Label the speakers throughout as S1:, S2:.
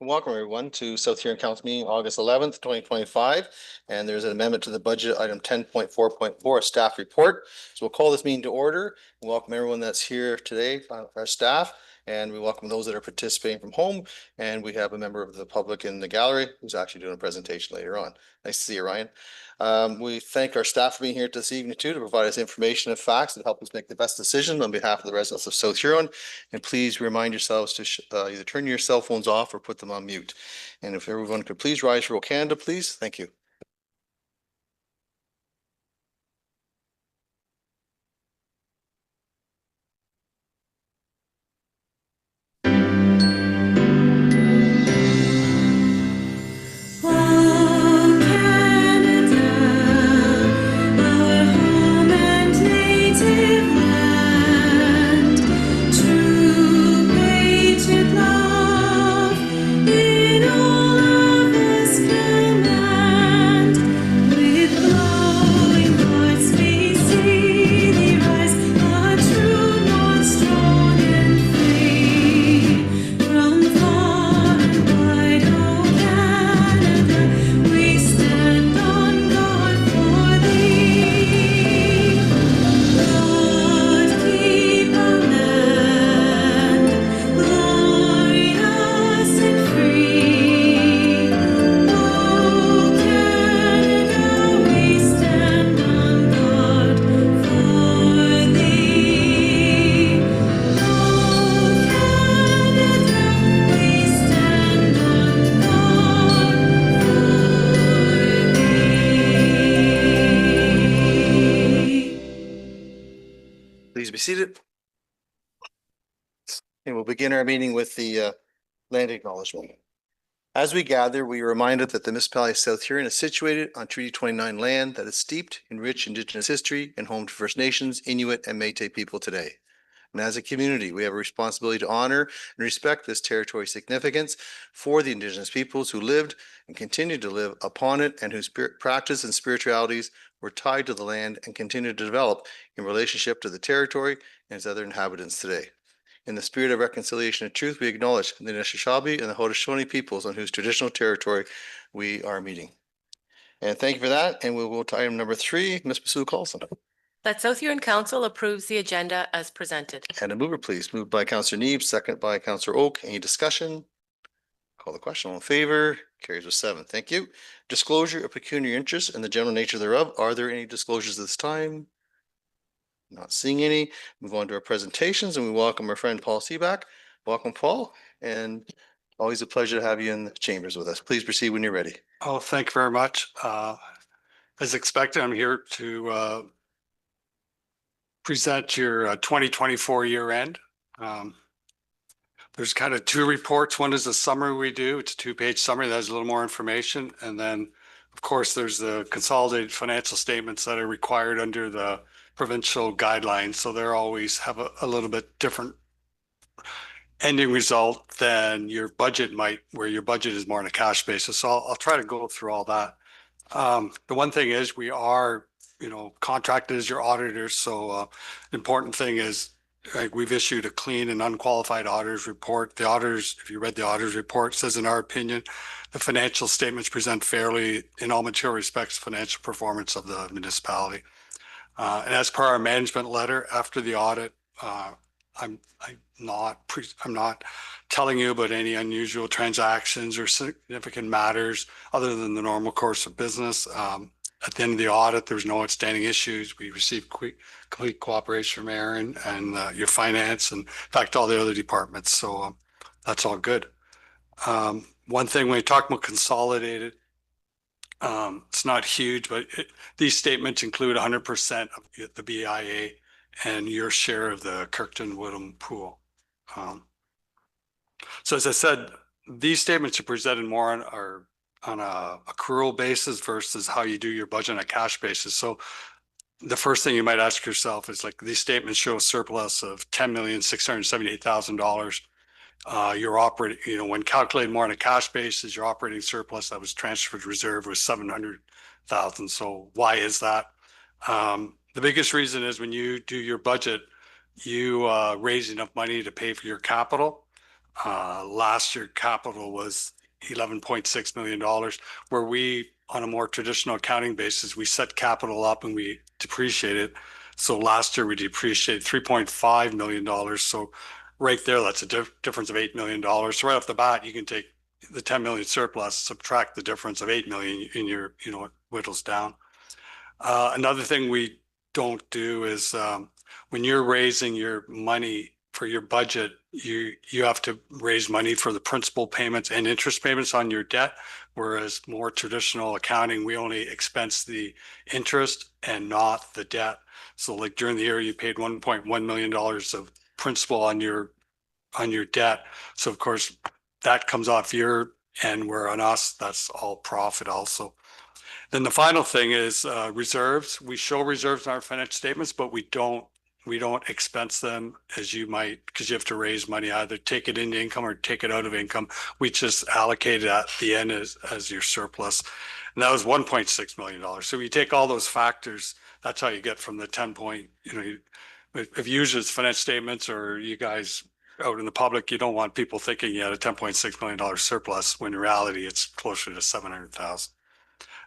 S1: Welcome everyone to South Huron Council meeting August 11th, 2025. And there's an amendment to the budget item 10.4.4, a staff report. So we'll call this meeting to order. Welcome everyone that's here today, our staff, and we welcome those that are participating from home. And we have a member of the public in the gallery who's actually doing a presentation later on. Nice to see you, Ryan. We thank our staff for being here this evening too, to provide us information and facts that help us make the best decision on behalf of the residents of South Huron. And please remind yourselves to either turn your cell phones off or put them on mute. And if everyone could please rise for Roll Canada, please. Thank you. Please be seated. And we'll begin our meeting with the land acknowledgement. As we gather, we are reminded that the municipality of South Huron is situated on Treaty 29 land that is steeped in rich Indigenous history and home to First Nations, Inuit, and Métis people today. And as a community, we have a responsibility to honor and respect this territory's significance for the Indigenous peoples who lived and continue to live upon it and whose practice and spiritualities were tied to the land and continue to develop in relationship to the territory and its other inhabitants today. In the spirit of reconciliation and truth, we acknowledge the Anishinaabe and the Haudenosaunee peoples on whose traditional territory we are meeting. And thank you for that. And we'll go to item number 3, Ms. Basula Carlson.
S2: That South Huron Council approves the agenda as presented.
S1: And a mover, please. Moved by Councillor Neves, second by Councillor Oak. Any discussion? Call the question. All in favor? Carries with 7. Thank you. Disclosure of pecuniary interest and the general nature thereof. Are there any disclosures this time? Not seeing any. Move on to our presentations, and we welcome our friend Paul Seaback. Welcome, Paul, and always a pleasure to have you in the chambers with us. Please proceed when you're ready.
S3: Oh, thank you very much. As expected, I'm here to present your 2024 year end. There's kind of 2 reports. One is a summary we do. It's a 2-page summary that has a little more information. And then, of course, there's the consolidated financial statements that are required under the provincial guidelines. So they're always have a little bit different ending result than your budget might, where your budget is more on a cash basis. So I'll try to go through all that. The one thing is we are, contracted as your auditors. So important thing is, like, we've issued a clean and unqualified auditor's report. The auditors, if you read the auditor's report, says in our opinion, the financial statements present fairly in all material respects financial performance of the municipality. And as per our management letter after the audit, I'm not telling you about any unusual transactions or significant matters other than the normal course of business. At the end of the audit, there's no outstanding issues. We received complete cooperation from Aaron and your finance and in fact all the other departments. So that's all good. One thing when we talk about consolidated, it's not huge, but these statements include 100% of the BIA and your share of the Kirkton Woodham pool. So as I said, these statements are presented more on a accrual basis versus how you do your budget on a cash basis. So the first thing you might ask yourself is, like, these statements show a surplus of $10,678,000. Your operating, when calculated more on a cash basis, your operating surplus that was transferred to reserve was $700,000. So why is that? The biggest reason is when you do your budget, you raise enough money to pay for your capital. Last year capital was $11.6 million, where we, on a more traditional accounting basis, we set capital up and we depreciate it. So last year we depreciated $3.5 million. So right there, that's a difference of $8 million. So right off the bat, you can take the 10 million surplus, subtract the difference of 8 million in your, it whittles down. Another thing we don't do is when you're raising your money for your budget, you have to raise money for the principal payments and interest payments on your debt, whereas more traditional accounting, we only expense the interest and not the debt. So like during the year, you paid $1.1 million of principal on your debt. So of course, that comes off your end, where on us, that's all profit also. Then the final thing is reserves. We show reserves in our financial statements, but we don't expense them as you might, because you have to raise money, either take it into income or take it out of income. We just allocate it at the end as your surplus. And that was $1.6 million. So you take all those factors, that's how you get from the 10 point, if you use it as financial statements, or you guys out in the public, you don't want people thinking you had a $10.6 million surplus, when in reality it's closer to 700,000.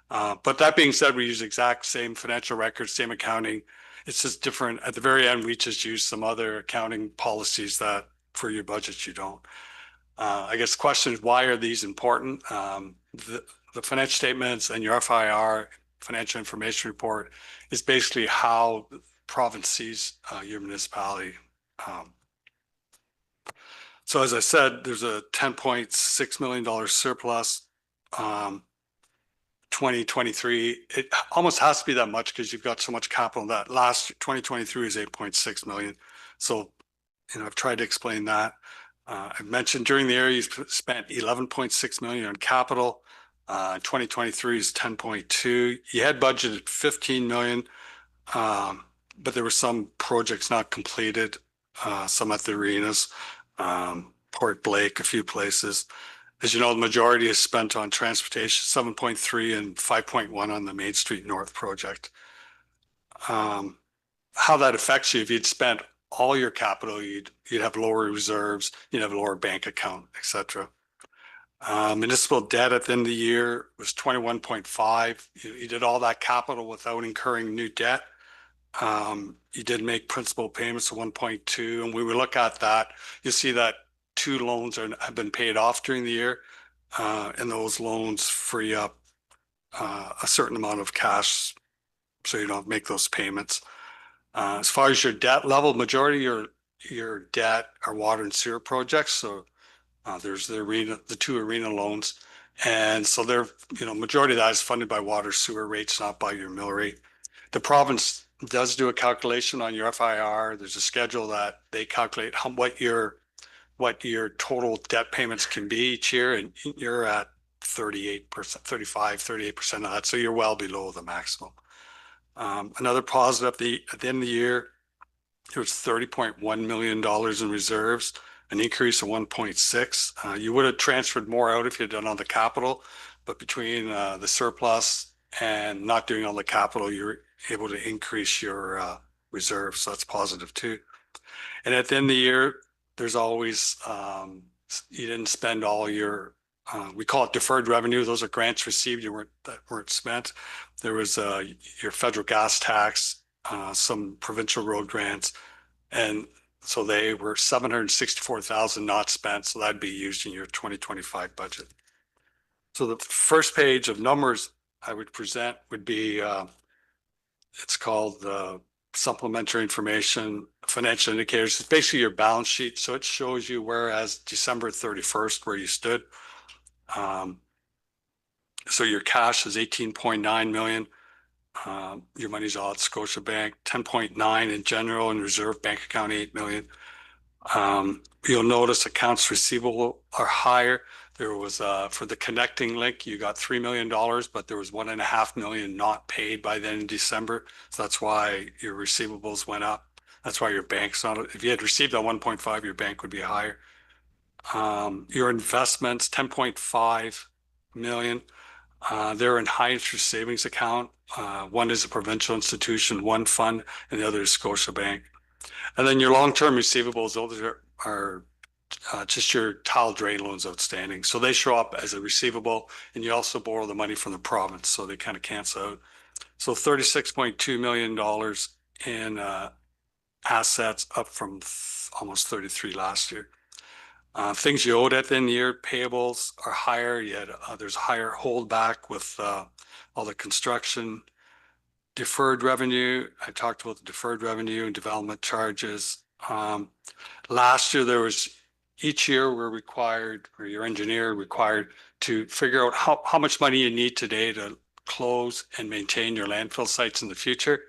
S3: But that being said, we use exact same financial records, same accounting. It's just different. At the very end, we just use some other accounting policies that for your budget you don't. I guess the question is, why are these important? The financial statements and your FIR, financial information report, is basically how the province sees your municipality. So as I said, there's a $10.6 million surplus. 2023, it almost has to be that much because you've got so much capital. That last 2023 is 8.6 million. So, I've tried to explain that. I've mentioned during the year you spent 11.6 million on capital. 2023 is 10.2. You had budgeted 15 million, but there were some projects not completed, some at the arenas, Port Blake, a few places. As you know, the majority is spent on transportation, 7.3 and 5.1 on the Main Street North project. How that affects you, if you'd spent all your capital, you'd have lower reserves, you'd have a lower bank account, etc. Municipal debt at the end of the year was 21.5. You did all that capital without incurring new debt. You did make principal payments of 1.2, and we would look at that. You'll see that 2 loans have been paid off during the year, and those loans free up a certain amount of cash, so you don't make those payments. As far as your debt level, majority of your debt are water and sewer projects. So there's the 2 arena loans, and so they're majority of that is funded by water sewer rates, not by your mill rate. The province does do a calculation on your FIR. There's a schedule that they calculate what your total debt payments can be each year, and you're at 38%, 38% of that. So you're well below the maximum. Another positive, at the end of the year, there was $30.1 million in reserves, an increase of 1.6. You would have transferred more out if you had done all the capital, but between the surplus and not doing all the capital, you're able to increase your reserves. So that's positive too. And at the end of the year, there's always, you didn't spend all your, we call it deferred revenue. Those are grants received that weren't spent. There was your federal gas tax, some provincial road grants, and so they were 764,000 not spent. So that'd be used in your 2025 budget. So the first page of numbers I would present would be, it's called the supplementary information, financial indicators. It's basically your balance sheet. So it shows you where as December 31st, where you stood. So your cash is 18.9 million. Your money's all at Scotiabank, 10.9 in general, and reserve bank account 8 million. You'll notice accounts receivable are higher. There was for the connecting link, you got $3 million, but there was $1.5 million not paid by then in December. So that's why your receivables went up. That's why your bank's not. If you had received that 1.5, your bank would be higher. Your investments, 10.5 million. They're in high interest savings account. One is a provincial institution, one fund, and the other is Scotiabank. And then your long-term receivables, those are just your tile drain loans outstanding. So they show up as a receivable, and you also borrow the money from the province, so they kind of cancel out. So $36.2 million in assets, up from almost 33 last year. Things you owed at the end of the year, payables are higher. Yet there's higher holdback with all the construction. Deferred revenue, I talked about the deferred revenue and development charges. Last year, there was, each year we're required, or your engineer required to figure out how much money you need today to close and maintain your landfill sites in the future.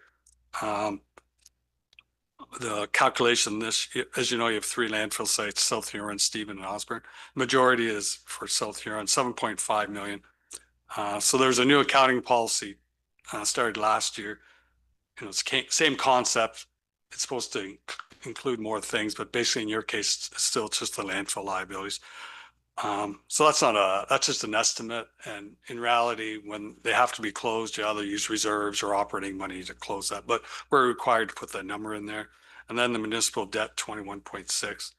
S3: The calculation this, as you know, you have 3 landfill sites, South Huron, Stephen, and Osborne. Majority is for South Huron, 7.5 million. So there's a new accounting policy started last year. You know, it's same concept. It's supposed to include more things, but basically in your case, it's still just the landfill liabilities. So that's just an estimate. And in reality, when they have to be closed, you either use reserves or operating money to close that. But we're required to put that number in there. And then the municipal debt, 21.6.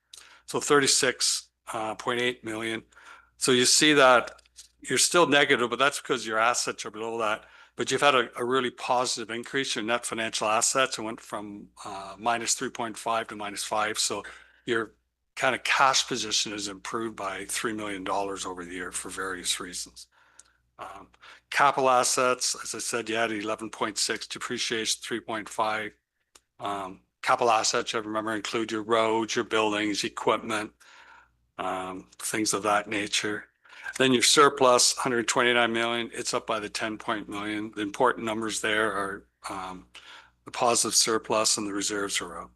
S3: So 36.8 million. So you see that you're still negative, but that's because your assets are below that. But you've had a really positive increase. Your net financial assets went from minus 3.5 to minus 5. So your kind of cash position has improved by $3 million over the year for various reasons. Capital assets, as I said, you had 11.6, depreciation 3.5. Capital assets, I remember, include your roads, your buildings, equipment, things of that nature. Then your surplus, 129 million, it's up by the 10 million. The important numbers there are the positive surplus and the reserves are up.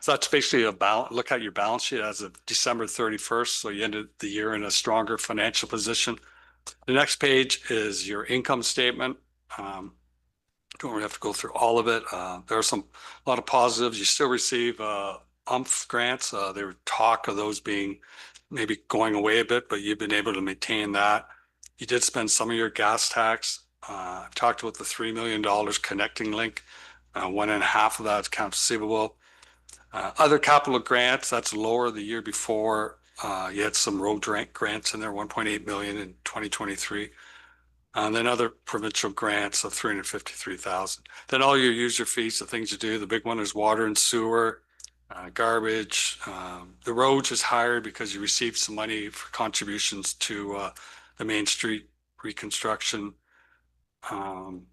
S3: So that's basically look at your balance sheet as of December 31st. So you ended the year in a stronger financial position. The next page is your income statement. Don't really have to go through all of it. There are a lot of positives. You still receive UMF grants. There were talk of those being maybe going away a bit, but you've been able to maintain that. You did spend some of your gas tax. I've talked about the $3 million connecting link. 1.5 of that is accounts receivable. Other capital grants, that's lower the year before. You had some road grants in there, 1.8 million in 2023. And then other provincial grants of 353,000. Then all your user fees, the things you do, the big one is water and sewer, garbage. The roads is higher because you received some money for contributions to the Main Street reconstruction. You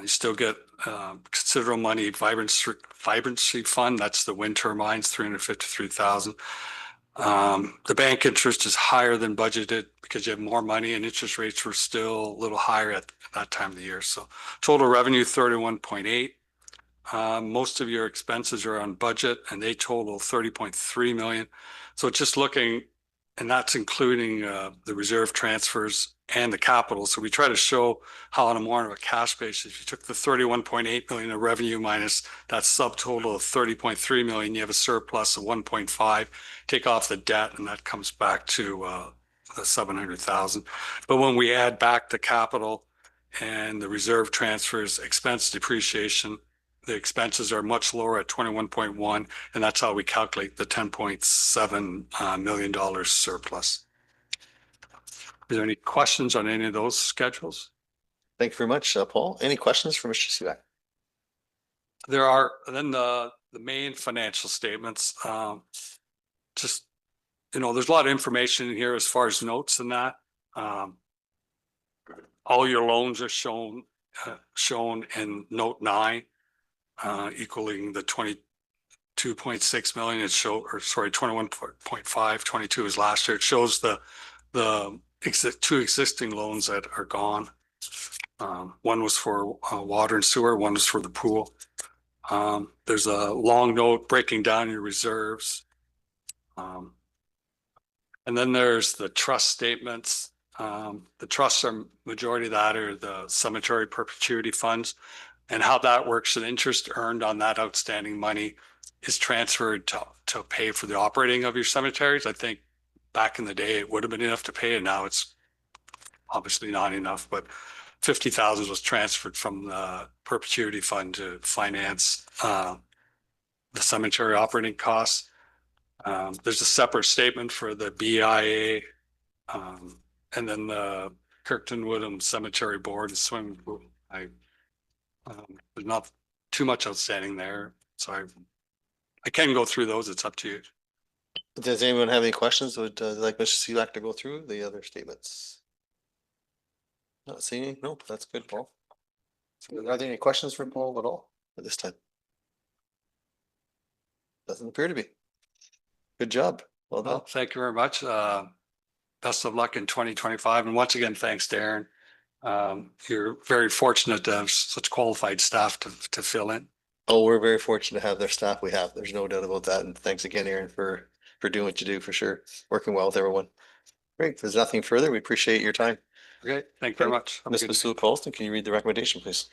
S3: still get considerable money, vibrancy fund, that's the wind turbines, 353,000. The bank interest is higher than budgeted because you have more money and interest rates were still a little higher at that time of the year. So total revenue, 31.8. Most of your expenses are on budget and they total 30.3 million. So just looking, and that's including the reserve transfers and the capital. So we try to show how on a more of a cash basis, if you took the 31.8 million of revenue minus that subtotal of 30.3 million, you have a surplus of 1.5, take off the debt, and that comes back to the 700,000. But when we add back the capital and the reserve transfers, expense depreciation, the expenses are much lower at 21.1, and that's how we calculate the $10.7 million surplus. Is there any questions on any of those schedules?
S1: Thank you very much, Paul. Any questions for Mr. Sivak?
S3: There are, then the main financial statements, just, you know, there's a lot of information in here as far as notes and that. All your loans are shown in note 9, equaling the 22.6 million. It shows, or sorry, 21.5, 22 is last year. It shows the two existing loans that are gone. One was for water and sewer, one was for the pool. There's a long note breaking down your reserves. And then there's the trust statements. The trusts are, majority of that are the cemetery perpetuity funds. And how that works, the interest earned on that outstanding money is transferred to pay for the operating of your cemeteries. I think back in the day, it would have been enough to pay, and now it's obviously not enough, but 50,000 was transferred from the perpetuity fund to finance the cemetery operating costs. There's a separate statement for the BIA, and then the Kirkton Woodham Cemetery Board and swimming pool. There's not too much outstanding there, so I can go through those. It's up to you.
S1: Does anyone have any questions? Would like Mr. Selak to go through the other statements? Not seeing any? Nope, that's good, Paul. Are there any questions for Paul at all at this time? Doesn't appear to be. Good job. Well done.
S3: Well, thank you very much. Best of luck in 2025. And once again, thanks, Darren. You're very fortunate to have such qualified staff to fill in.
S1: Oh, we're very fortunate to have their staff we have. There's no doubt about that. And thanks again, Aaron, for doing what you do for sure. Working well with everyone. Great. If there's nothing further, we appreciate your time.
S3: Okay, thank you very much. Have a
S1: Ms.
S3: good
S1: Basula Colston, can you read the recommendation, please?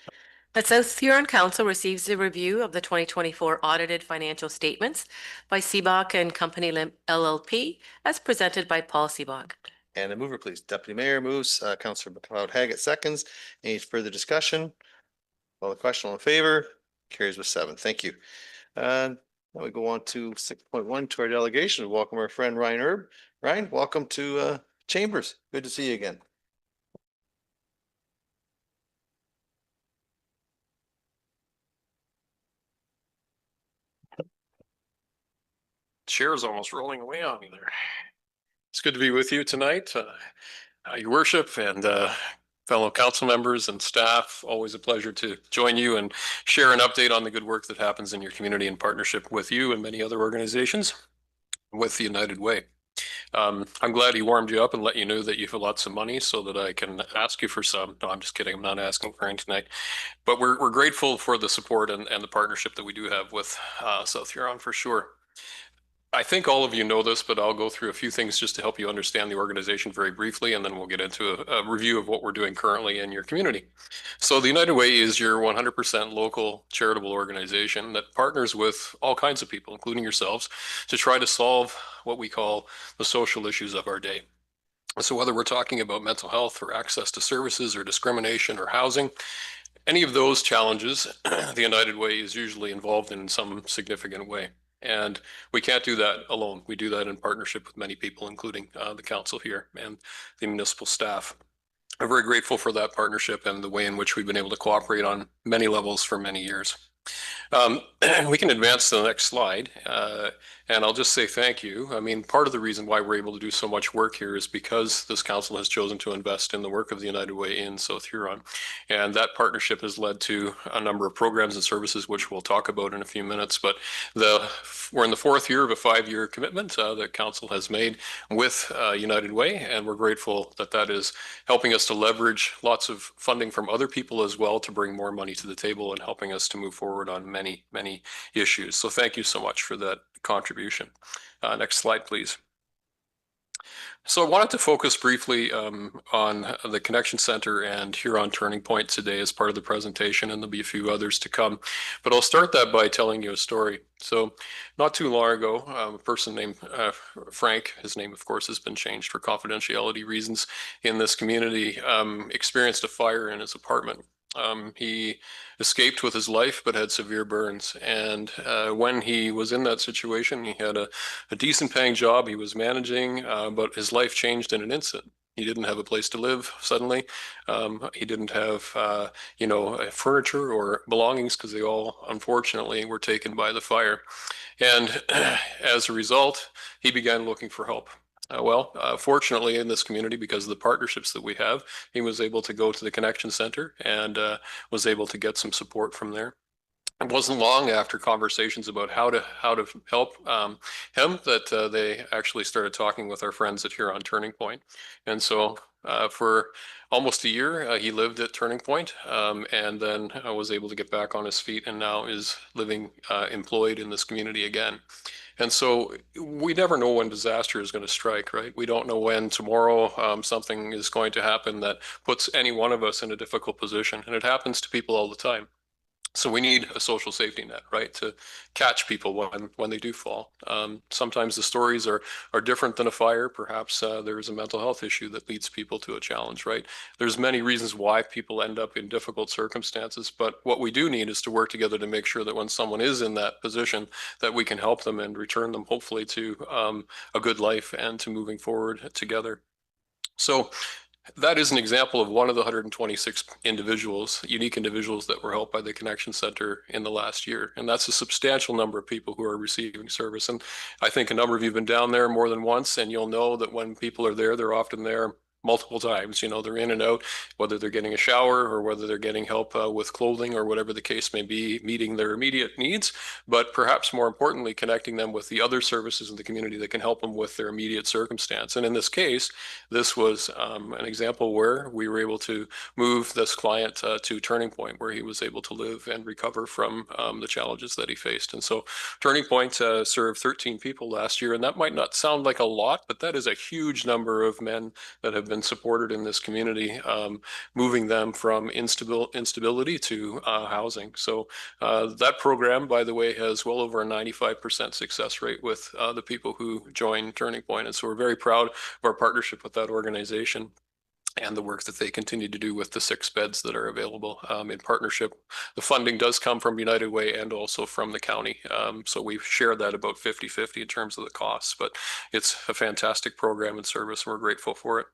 S2: The South Huron Council receives a review of the 2024 audited financial statements by Seabach and Company LLP as presented by Paul Seabach.
S1: And a mover, please. Deputy Mayor moves, Councillor McLeod Haggett seconds. Any further discussion? Well, the question all in favor carries with 7. Thank you. Now we go on to 6.1 to our delegation. Welcome our friend Ryan Erb. Ryan, welcome to Chambers. Good to see you again.
S4: Chair is almost rolling away on me there. It's good to be with you tonight, Your Worship and fellow council members and staff. Always a pleasure to join you and share an update on the good work that happens in your community in partnership with you and many other organizations with the United Way. I'm glad he warmed you up and let you know that you have lots of money so that I can ask you for some. No, I'm just kidding. I'm not asking for any tonight. But we're grateful for the support and the partnership that we do have with South Huron for sure. I think all of you know this, but I'll go through a few things just to help you understand the organization very briefly, and then we'll get into a review of what we're doing currently in your community. So the United Way is your 100% local charitable organization that partners with all kinds of people, including yourselves, to try to solve what we call the social issues of our day. So whether we're talking about mental health or access to services or discrimination or housing, any of those challenges, the United Way is usually involved in some significant way. And we can't do that alone. We do that in partnership with many people, including the council here and the municipal staff. I'm very grateful for that partnership and the way in which we've been able to cooperate on many levels for many years. We can advance to the next slide, and I'll just say thank you. I mean, part of the reason why we're able to do so much work here is because this council has chosen to invest in the work of the United Way in South Huron. And that partnership has led to a number of programs and services, which we'll talk about in a few minutes. But we're in the 4th year of a 5-year commitment that council has made with United Way, and we're grateful that that is helping us to leverage lots of funding from other people as well to bring more money to the table and helping us to move forward on many, many issues. So thank you so much for that contribution. Next slide, please. So I wanted to focus briefly on the Connection Center and Huron Turning Point today as part of the presentation, and there'll be a few others to come. But I'll start that by telling you a story. So not too long ago, a person named Frank, his name of course has been changed for confidentiality reasons in this community, experienced a fire in his apartment. He escaped with his life, but had severe burns. And when he was in that situation, he had a decent paying job. He was managing, but his life changed in an instant. He didn't have a place to live suddenly. He didn't have, furniture or belongings because they all, unfortunately, were taken by the fire. And as a result, he began looking for help. Fortunately in this community, because of the partnerships that we have, he was able to go to the Connection Center and was able to get some support from there. It wasn't long after conversations about how to help him that they actually started talking with our friends at Huron Turning Point. And so for almost a year, he lived at Turning Point, and then was able to get back on his feet and now is living employed in this community again. And so we never know when disaster is going to strike, right? We don't know when tomorrow something is going to happen that puts any one of us in a difficult position. And it happens to people all the time. So we need a social safety net, right, to catch people when they do fall. Sometimes the stories are different than a fire. Perhaps there is a mental health issue that leads people to a challenge, right? There's many reasons why people end up in difficult circumstances, but what we do need is to work together to make sure that when someone is in that position, that we can help them and return them hopefully to a good life and to moving forward together. So that is an example of one of the 126 individuals, unique individuals that were helped by the Connection Center in the last year. And that's a substantial number of people who are receiving service. And I think a number of you have been down there more than once, and you'll know that when people are there, they're often there multiple times. You know, they're in and out, whether they're getting a shower or whether they're getting help with clothing or whatever the case may be, meeting their immediate needs, but perhaps more importantly, connecting them with the other services in the community that can help them with their immediate circumstance. And in this case, this was an example where we were able to move this client to Turning Point, where he was able to live and recover from the challenges that he faced. And so Turning Point served 13 people last year, and that might not sound like a lot, but that is a huge number of men that have been supported in this community, moving them from instability to housing. So that program, by the way, has well over a 95% success rate with the people who join Turning Point. And so we're very proud of our partnership with that organization and the work that they continue to do with the 6 beds that are available in partnership. The funding does come from United Way and also from the county. So we've shared that about 50-50 in terms of the costs, but it's a fantastic program and service, and we're grateful for it.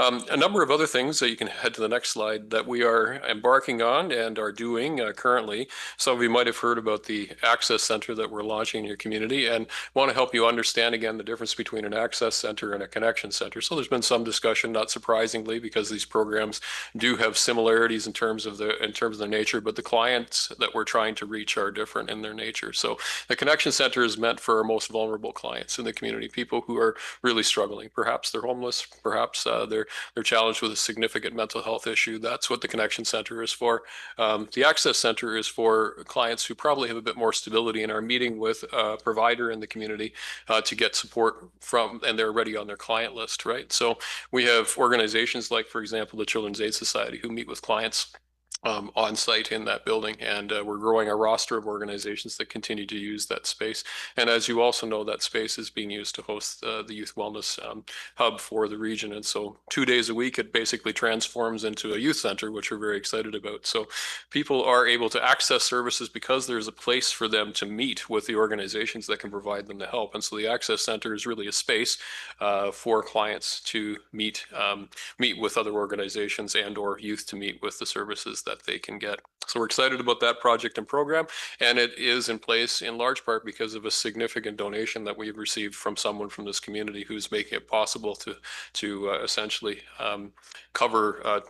S4: A number of other things that you can head to the next slide that we are embarking on and are doing currently. Some of you might have heard about the Access Center that we're launching in your community, and want to help you understand again the difference between an Access Center and a Connection Center. So there's been some discussion, not surprisingly, because these programs do have similarities in terms of their nature, but the clients that we're trying to reach are different in their nature. So the Connection Center is meant for our most vulnerable clients in the community, people who are really struggling. Perhaps they're homeless, perhaps they're challenged with a significant mental health issue. That's what the Connection Center is for. The Access Center is for clients who probably have a bit more stability and are meeting with a provider in the community to get support from, and they're already on their client list, right? So we have organizations like, for example, the Children's Aid Society, who meet with clients on site in that building, and we're growing our roster of organizations that continue to use that space. And as you also know, that space is being used to host the youth wellness hub for the region. And so 2 days a week, it basically transforms into a youth center, which we're very excited about. So people are able to access services because there's a place for them to meet with the organizations that can provide them the help. And so the Access Center is really a space for clients to meet with other organizations and or youth to meet with the services that they can get. So we're excited about that project and program, and it is in place in large part because of a significant donation that we've received from someone from this community who's making it possible to essentially cover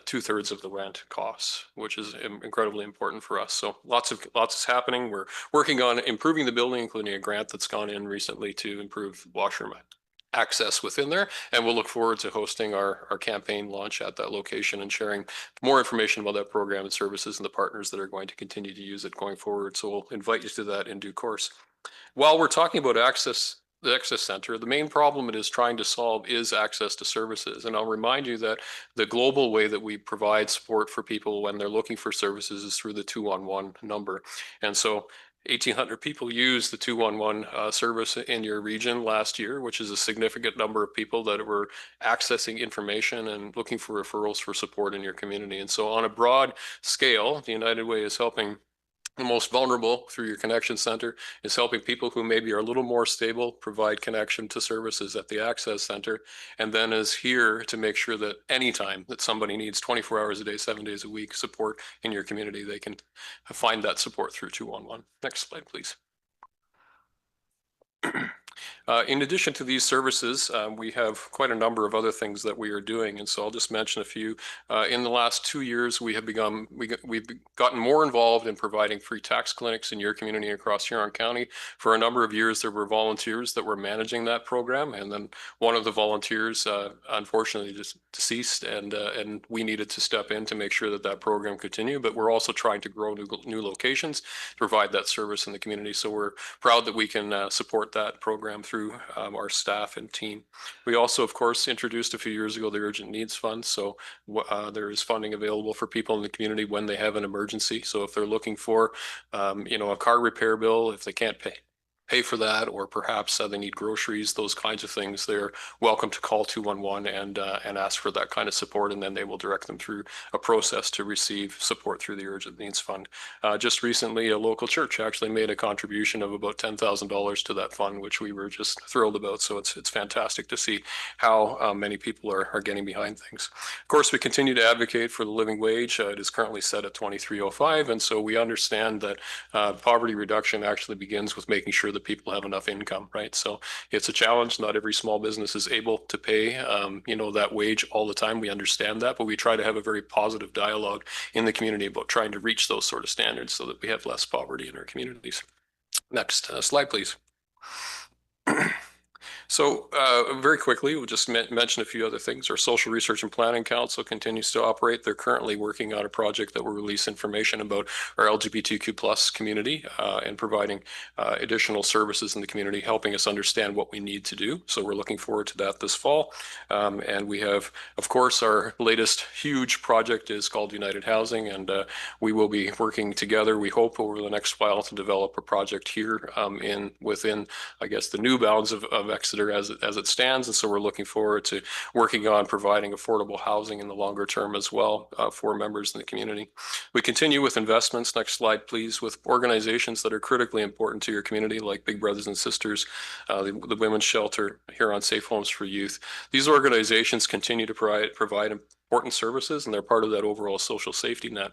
S4: 2/3 of the rent costs, which is incredibly important for us. So lots is happening. We're working on improving the building, including a grant that's gone in recently to improve washroom access within there. And we'll look forward to hosting our campaign launch at that location and sharing more information about that program and services and the partners that are going to continue to use it going forward. So we'll invite you to that in due course. While we're talking about access, the Access Center, the main problem it is trying to solve is access to services. And I'll remind you that the global way that we provide support for people when they're looking for services is through the 211 number. And so 1,800 people used the 211 service in your region last year, which is a significant number of people that were accessing information and looking for referrals for support in your community. And so on a broad scale, the United Way is helping the most vulnerable through your Connection Center, is helping people who maybe are a little more stable provide connection to services at the Access Center, and then is here to make sure that anytime that somebody needs 24 hours a day, 7 days a week support in your community, they can find that support through 211. Next slide, please. In addition to these services, we have quite a number of other things that we are doing, and so I'll just mention a few. In the last 2 years, we've gotten more involved in providing free tax clinics in your community across Huron County. For a number of years, there were volunteers that were managing that program, and then one of the volunteers unfortunately just deceased, and we needed to step in to make sure that that program continued. But we're also trying to grow new locations to provide that service in the community. So we're proud that we can support that program through through our staff and team. We also, of course, introduced a few years ago the Urgent Needs Fund. So there is funding available for people in the community when they have an emergency. So if they're looking for, a car repair bill, if they can't pay for that, or perhaps they need groceries, those kinds of things, they're welcome to call 211 and ask for that kind of support, and then they will direct them through a process to receive support through the Urgent Needs Fund. Just recently, a local church actually made a contribution of about $10,000 to that fund, which we were just thrilled about. So it's fantastic to see how many people are getting behind things. Of course, we continue to advocate for the living wage. It is currently set at $23.05, and so we understand that poverty reduction actually begins with making sure that people have enough income, right? So it's a challenge. Not every small business is able to pay, that wage all the time. We understand that, but we try to have a very positive dialogue in the community about trying to reach those sort of standards so that we have less poverty in our communities. Next slide, please. So very quickly, we'll just mention a few other things. Our Social Research and Planning Council continues to operate. They're currently working on a project that will release information about our LGBTQ plus community and providing additional services in the community, helping us understand what we need to do. So we're looking forward to that this fall. And we have, of course, our latest huge project is called United Housing, and we will be working together, we hope, over the next while to develop a project here within, I guess, the new bounds of Exeter as it stands. And so we're looking forward to working on providing affordable housing in the longer term as well for members in the community. We continue with investments, next slide please, with organizations that are critically important to your community, like Big Brothers and Sisters, the Women's Shelter, Huron Safe Homes for Youth. These organizations continue to provide important services, and they're part of that overall social safety net.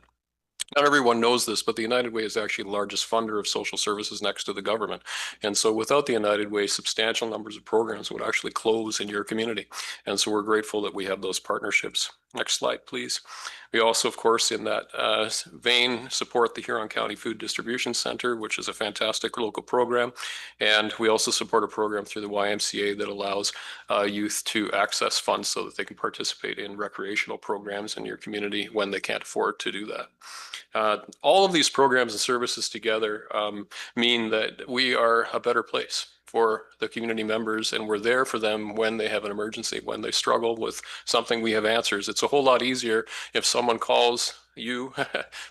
S4: Not everyone knows this, but the United Way is actually the largest funder of social services next to the government. And so without the United Way, substantial numbers of programs would actually close in your community. And so we're grateful that we have those partnerships. Next slide, please. We also, of course, in that vein, support the Huron County Food Distribution Center, which is a fantastic local program. And we also support a program through the YMCA that allows youth to access funds so that they can participate in recreational programs in your community when they can't afford to do that. All of these programs and services together mean that we are a better place for the community members, and we're there for them when they have an emergency, when they struggle with something. We have answers. It's a whole lot easier if someone calls you,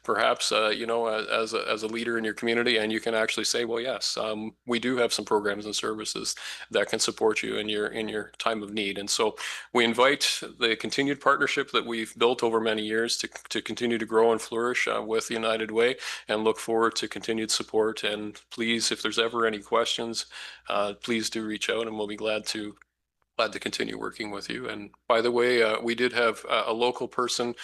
S4: perhaps, as a leader in your community, and you can actually say, well, yes, we do have some programs and services that can support you in your time of need. And so we invite the continued partnership that we've built over many years to continue to grow and flourish with the United Way, and look forward to continued support. And please, if there's ever any questions, please do reach out, and we'll be glad to continue working with you. And by the way, we did have a local person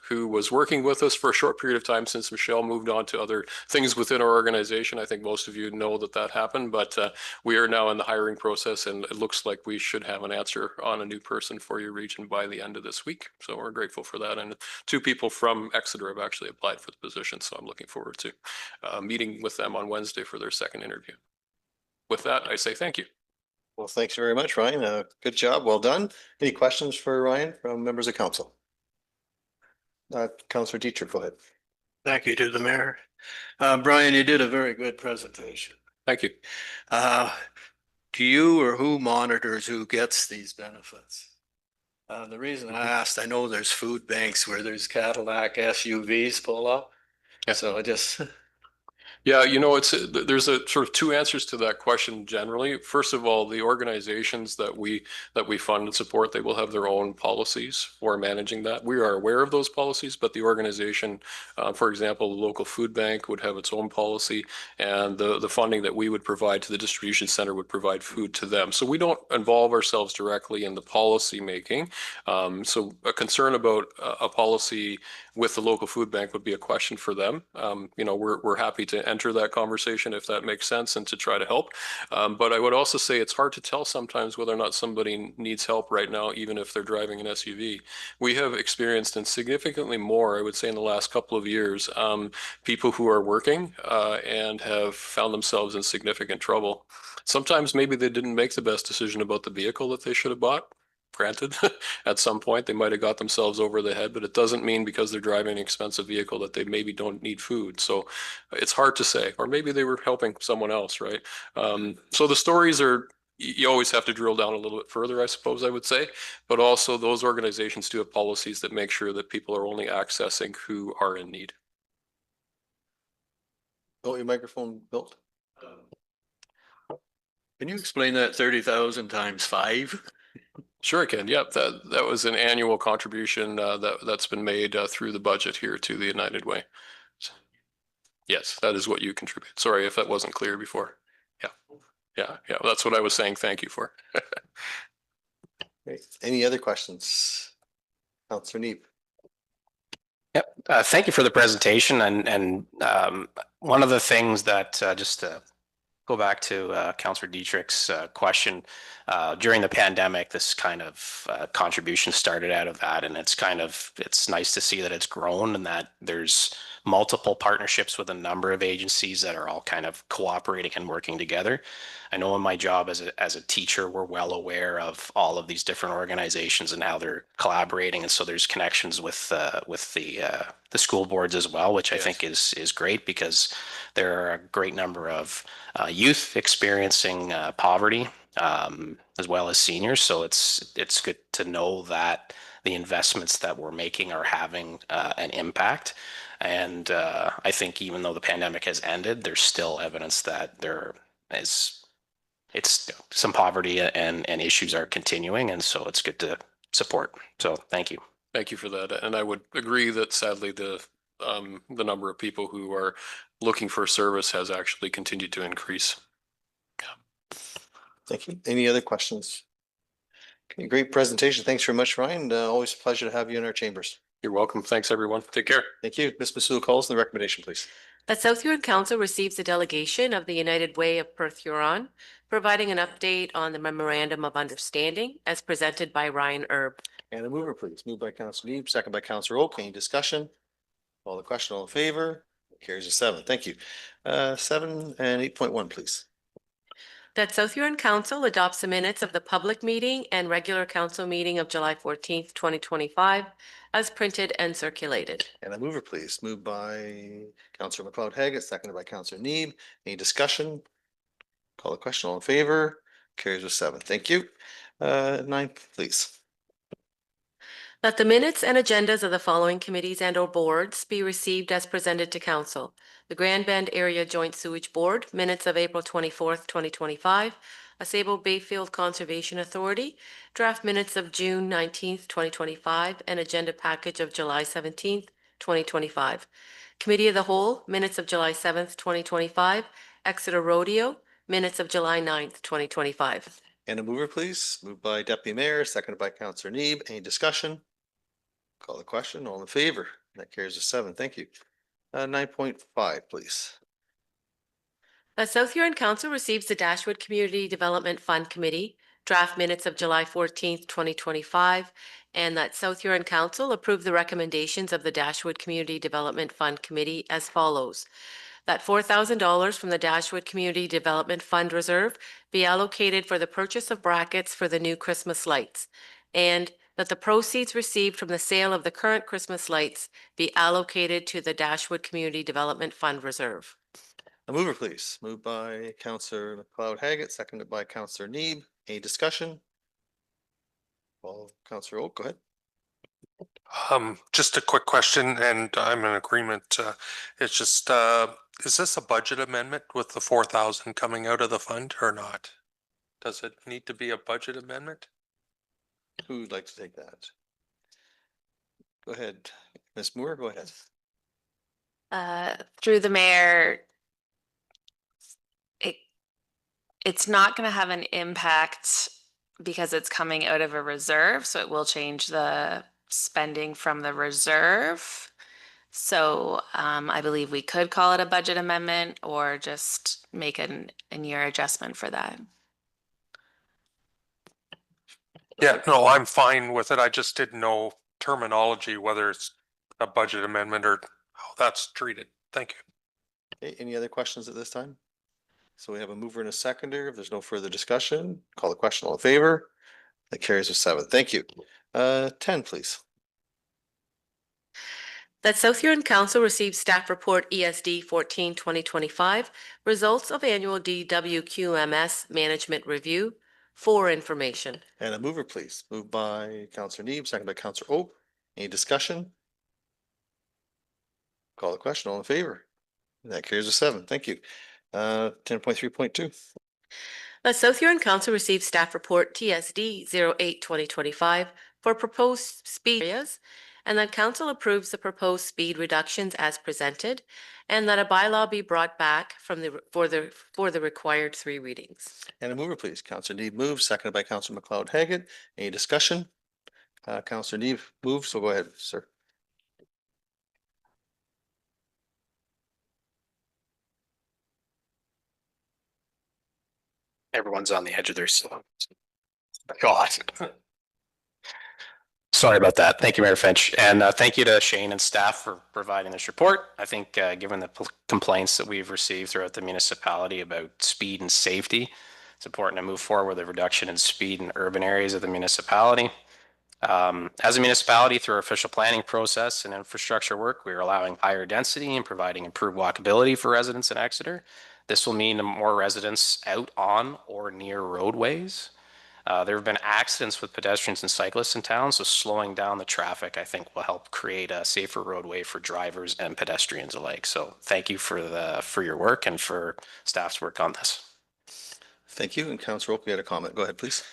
S4: who was working with us for a short period of time since Michelle moved on to other things within our organization. I think most of you know that happened, but we are now in the hiring process, and it looks like we should have an answer on a new person for your region by the end of this week. So we're grateful for that. And 2 people from Exeter have actually applied for the position. So I'm looking forward to meeting with them on Wednesday for their second interview. With that, I say thank you.
S1: Well, thanks very much, Ryan. Good job. Well done. Any questions for Ryan from members of council? Councillor Dietrich, go ahead.
S5: Thank you to the mayor. Brian, you did a very good presentation.
S4: Thank you.
S5: Do you or who monitors who gets these benefits? The reason I asked, I know there's food banks where there's Cadillac SUVs pull up.
S4: Yeah.
S5: So I just.
S4: Yeah, there's a sort of 2 answers to that question generally. First of all, the organizations that we fund and support, they will have their own policies for managing that. We are aware of those policies, but the organization, for example, the local food bank would have its own policy, and the funding that we would provide to the distribution center would provide food to them. So we don't involve ourselves directly in the policy making. So a concern about a policy with the local food bank would be a question for them. We're happy to enter that conversation if that makes sense, and to try to help. But I would also say it's hard to tell sometimes whether or not somebody needs help right now, even if they're driving an SUV. We have experienced, and significantly more, I would say, in the last couple of years, people who are working and have found themselves in significant trouble. Sometimes maybe they didn't make the best decision about the vehicle that they should have bought. Granted, at some point they might have got themselves over the head, but it doesn't mean because they're driving an expensive vehicle that they maybe don't need food. So it's hard to say, or maybe they were helping someone else, right? So the stories are you always have to drill down a little bit further, I suppose I would say. But also those organizations do have policies that make sure that people are only accessing who are in need.
S1: Oh, your microphone built?
S5: Can you explain that 30,000 times 5?
S4: Sure, I can. Yep, that was an annual contribution that's been made through the budget here to the United Way. So, yes, that is what you contribute. Sorry if that wasn't clear before. Yeah, that's what I was saying. Thank you for.
S1: Great. Any other questions? Councillor Neep.
S6: Yep. Thank you for the presentation. And one of the things that just to go back to Councillor Dietrich's question, during the pandemic, this kind of contribution started out of that. And it's nice to see that it's grown and that there's multiple partnerships with a number of agencies that are all kind of cooperating and working together. I know in my job as a teacher, we're well aware of all of these different organizations and how they're collaborating. And so there's connections with the school boards as well, which I think is great because there are a great number of youth experiencing poverty, as well as seniors. So it's good to know that the investments that we're making are having an impact. And I think even though the pandemic has ended, there's still evidence that some poverty and issues are continuing. And so it's good to support. So thank you.
S4: Thank you for that. And I would agree that sadly the number of people who are looking for service has actually continued to increase.
S1: Thank you. Any other questions? Okay, great presentation. Thanks very much, Ryan. Always a pleasure to have you in our chambers.
S4: You're welcome. Thanks, everyone. Take care.
S1: Thank you. Ms. Masul calls the recommendation, please.
S2: That South Huron Council receives a delegation of the United Way of Perth Huron, providing an update on the Memorandum of Understanding as presented by Ryan Erb.
S1: And a mover, please. Moved by Councillor Neep, second by Councillor Oak. Any discussion? Call the question. All in favor? Carries a 7. Thank you. 7 and 8.1, please.
S2: That South Huron Council adopts the minutes of the public meeting and regular council meeting of July 14th, 2025, as printed and circulated.
S1: And a mover, please. Moved by Councillor McLeod Haggett, seconded by Councillor Neeb. Any discussion? Call the question. All in favor? Carries with 7. Thank you. 9, please.
S2: That the minutes and agendas of the following committees and/or boards be received as presented to council. The Grand Bend Area Joint Sewage Board, minutes of April 24th, 2025. Asable Bayfield Conservation Authority, draft minutes of June 19th, 2025, and agenda package of July 17th, 2025. Committee of the Whole, minutes of July 7th, 2025. Exeter Rodeo, minutes of July 9th, 2025.
S1: And a mover, please. Moved by Deputy Mayor, seconded by Councillor Neeb. Any discussion? Call the question. All in favor? That carries a 7. Thank you. 9.5, please.
S2: That South Huron Council receives the Dashwood Community Development Fund Committee, draft minutes of July 14th, 2025, and that South Huron Council approve the recommendations of the Dashwood Community Development Fund Committee as follows. That $4,000 from the Dashwood Community Development Fund Reserve be allocated for the purchase of brackets for the new Christmas lights, and that the proceeds received from the sale of the current Christmas lights be allocated to the Dashwood Community Development Fund Reserve.
S1: A mover, please. Moved by Councillor McLeod Haggett, seconded by Councillor Neeb. Any discussion? Well, Councillor Oak, go ahead.
S7: Just a quick question, and I'm in agreement. It's just, is this a budget amendment with the 4,000 coming out of the fund or not? Does it need to be a budget amendment?
S1: Who would like to take that? Go ahead. Ms. Moore, go ahead.
S8: Through the mayor, it's not going to have an impact because it's coming out of a reserve, so it will change the spending from the reserve. So I believe we could call it a budget amendment or just make an in-year adjustment for that.
S7: Yeah, no, I'm fine with it. I just didn't know terminology, whether it's a budget amendment or how that's treated. Thank you.
S1: Okay, any other questions at this time? So we have a mover and a seconder. If there's no further discussion, call the question. All in favor? That carries with 7. Thank you. 10, please.
S2: That South Huron Council receives staff report ESD 14-2025, results of annual DWQMS management review, for information.
S1: And a mover, please. Moved by Counselor Neeb, second by Counselor Oak. Any discussion? Call the question. All in favor? That carries a 7. Thank you. 10.3.2.
S2: The South Huron Council received staff report TSD 08-2025 for proposed speed areas, and that council approves the proposed speed reductions as presented, and that a bylaw be brought back for the required 3 readings.
S1: And a mover, please. Counselor Neeb moves, seconded by Counselor McLeod Haggett. Any discussion? Counselor Neeb moves, so go ahead, sir.
S6: Everyone's on the edge of their seat. God. Sorry about that. Thank you, Mayor Finch. And thank you to Shane and staff for providing this report. I think given the complaints that we've received throughout the municipality about speed and safety, it's important to move forward with a reduction in speed in urban areas of the municipality. As a municipality, through our official planning process and infrastructure work, we are allowing higher density and providing improved walkability for residents in Exeter. This will mean more residents out on or near roadways. There have been accidents with pedestrians and cyclists in town, so slowing down the traffic, I think, will help create a safer roadway for drivers and pedestrians alike. So thank you for your work and for staff's work on this.
S1: Thank you. And Counselor Oak, you had a comment. Go ahead, please.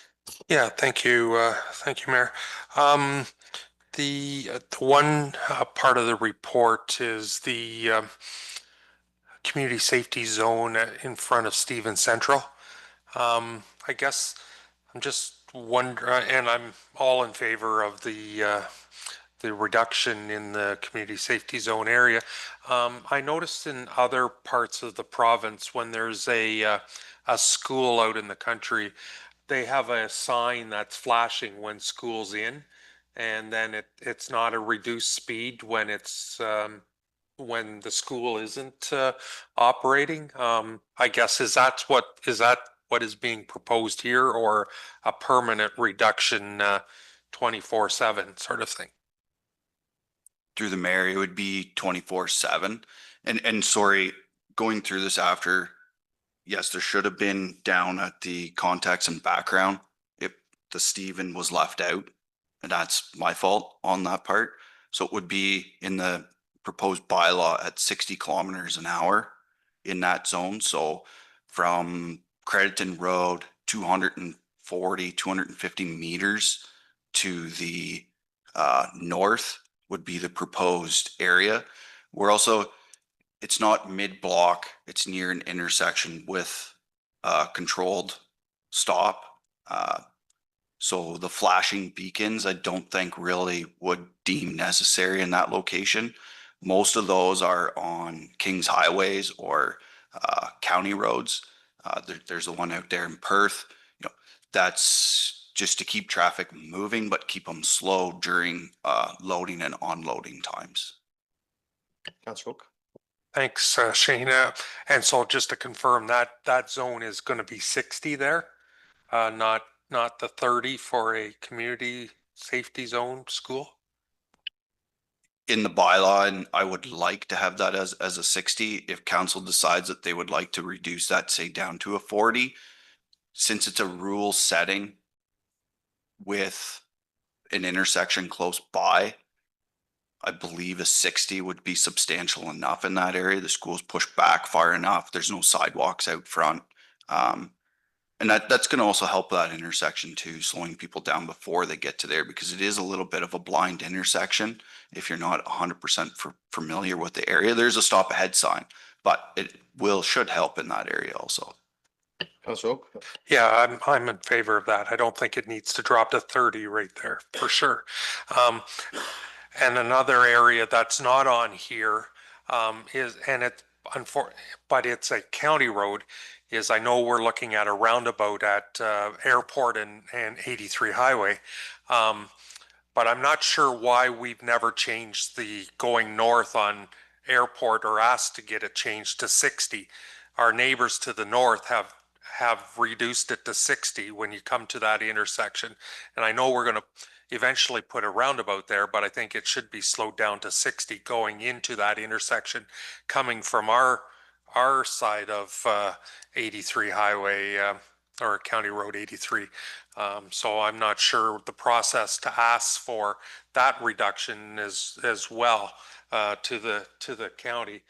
S7: Yeah, thank you. Thank you, Mayor. The one part of the report is the community safety zone in front of Stevens Central. I guess I'm just wondering, and I'm all in favor of the reduction in the community safety zone area. I noticed in other parts of the province, when there's a school out in the country, they have a sign that's flashing when school's in, and then it's not a reduced speed when it's when the school isn't operating. I guess is that what is being proposed here, or a permanent reduction 24/7 sort of thing?
S9: Through the mayor, it would be 24/7. And sorry, going through this after, yes, there should have been down at the context and background. If the Stephen was left out, and that's my fault on that part. So it would be in the proposed bylaw at 60 kilometers an hour in that zone. So from Crediton Road, 250 meters to the north would be the proposed area. We're also, it's not mid-block, it's near an intersection with a controlled stop. So the flashing beacons, I don't think really would deem necessary in that location. Most of those are on Kings Highways or county roads. There's the one out there in Perth. You know, that's just to keep traffic moving, but keep them slow during loading and unloading times.
S1: Counselor Oak.
S7: Thanks, Shane. And so just to confirm, that zone is going to be 60 there, not the 30 for a community safety zone school?
S9: In the bylaw, and I would like to have that as a 60. If council decides that they would like to reduce that, say down to a 40, since it's a rural setting with an intersection close by, I believe a 60 would be substantial enough in that area. The school's pushed back far enough. There's no sidewalks out front. And that's going to also help that intersection too, slowing people down before they get to there, because it is a little bit of a blind intersection. If you're not 100% familiar with the area, there's a stop ahead sign, but it should help in that area also.
S1: Counselor Oak.
S7: Yeah, I'm in favor of that. I don't think it needs to drop to 30 right there for sure. And another area that's not on here but it's a county road, is I know we're looking at a roundabout at Airport and 83 Highway. But I'm not sure why we've never changed the going north on Airport or asked to get it changed to 60. Our neighbors to the north have reduced it to 60 when you come to that intersection. And I know we're going to eventually put a roundabout there, but I think it should be slowed down to 60 going into that intersection coming from our side of 83 Highway or County Road 83. So I'm not sure the process to ask for that reduction is as well to the county,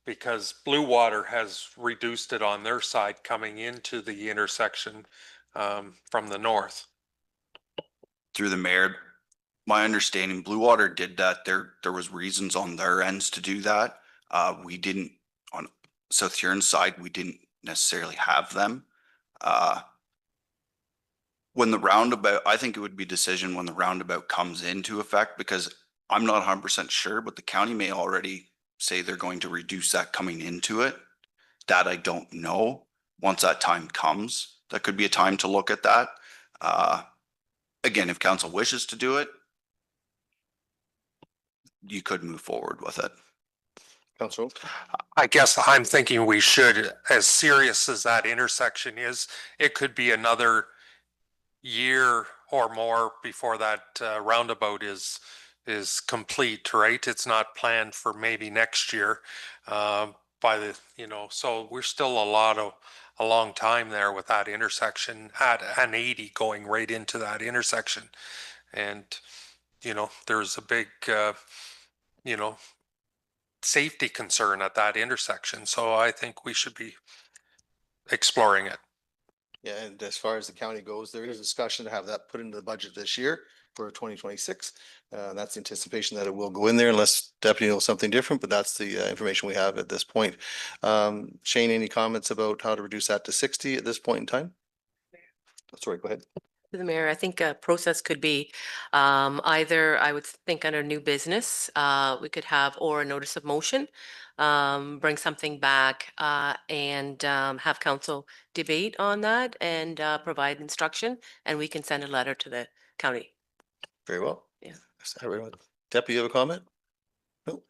S7: because Blue Water has reduced it on their side coming into the intersection from the north.
S9: Through the mayor, my understanding, Blue Water did that. There was reasons on their ends to do that. We didn't, on South Huron side, we didn't necessarily have them. When the roundabout, I think it would be decision when the roundabout comes into effect, because I'm not 100% sure, but the county may already say they're going to reduce that coming into it. That I don't know. Once that time comes, that could be a time to look at that. Again, if council wishes to do it, you could move forward with it.
S1: Councillor Oak?
S7: I guess I'm thinking we should, as serious as that intersection is, it could be another year or more before that roundabout is complete, right? It's not planned for maybe next year by the, so we're still a long time there with that intersection at an 80 going right into that intersection. And, there's a big, safety concern at that intersection. So I think we should be exploring it.
S1: Yeah, and as far as the county goes, there is discussion to have that put into the budget this year for 2026. That's the anticipation that it will go in there unless deputy knows something different, but that's the information we have at this point. Shane, any comments about how to reduce that to 60 at this point in time? Sorry, go ahead.
S2: To the mayor, I think a process could be either, I would think under new business, we could have, or a notice of motion, bring something back and have council debate on that and provide instruction, and we can send a letter to the county.
S1: Very well.
S2: Yeah.
S1: Deputy, you have a comment? No.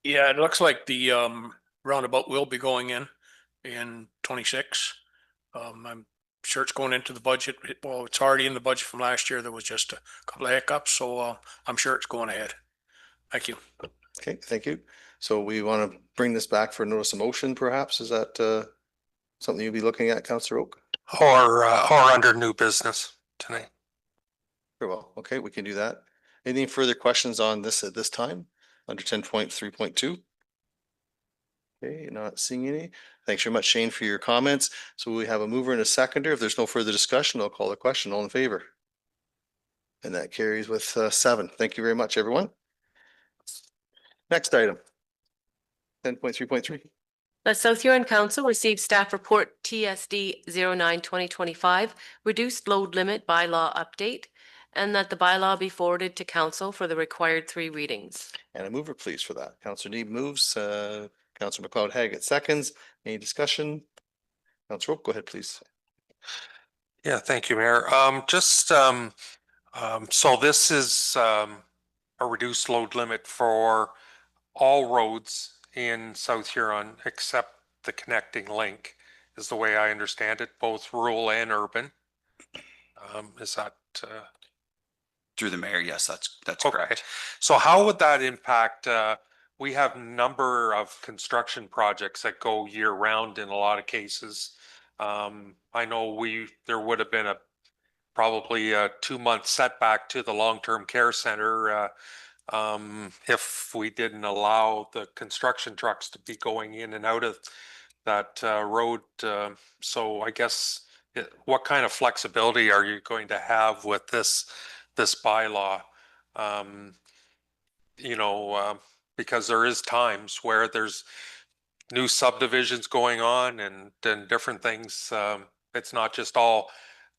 S10: Yeah, it looks like the roundabout will be going in 26. I'm sure it's going into the budget. Well, it's already in the budget from last year. There was just a couple of hiccups, so I'm sure it's going ahead. Thank you.
S1: Okay, thank you. So we want to bring this back for notice of motion, perhaps? Is that something you'll be looking at, Councillor Oak?
S7: Or under new business tonight.
S1: Very well. Okay, we can do that. Any further questions on this at this time under 10.3.2? Okay, not seeing any. Thanks very much, Shane, for your comments. So we have a mover and a seconder. If there's no further discussion, I'll call the question. All in favor? And that carries with 7. Thank you very much, everyone. Next item. 10.3.3.
S2: The South Huron Council received staff report TSD 09-2025 reduced load limit bylaw update, and that the bylaw be forwarded to council for the required 3 readings.
S1: And a mover, please, for that. Councillor Neeb moves. Councillor McLeod-Haggett seconds. Any discussion? Councillor Oak, go ahead, please.
S7: Yeah, thank you, Mayor. So this is a reduced load limit for all roads in South Huron except the connecting link, is the way I understand it, both rural and urban. Is that
S9: Through the mayor, yes, that's
S7: okay?
S9: correct.
S7: So how would that impact? We have a number of construction projects that go year round in a lot of cases. I know there would have been probably a 2-month setback to the long-term care center if we didn't allow the construction trucks to be going in and out of that road. So I guess what kind of flexibility are you going to have with this bylaw? Because there is times where there's new subdivisions going on and different things. It's not just all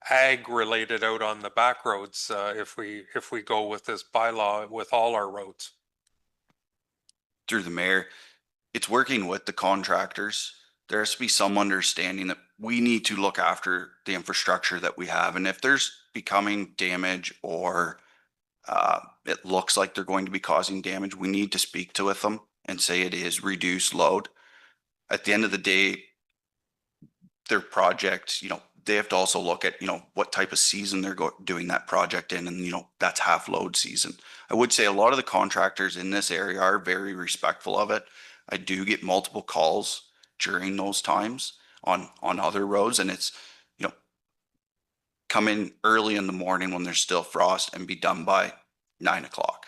S7: ag related out on the back roads if we go with this bylaw with all our roads.
S9: Through the mayor, it's working with the contractors. There has to be some understanding that we need to look after the infrastructure that we have. And if there's becoming damage or it looks like they're going to be causing damage, we need to speak to with them and say it is reduced load. At the end of the day, their project, they have to also look at, what type of season they're doing that project in. And, that's half load season. I would say a lot of the contractors in this area are very respectful of it. I do get multiple calls during those times. on other roads, and it's, you know, come in early in the morning when there's still frost and be done by 9 o'clock.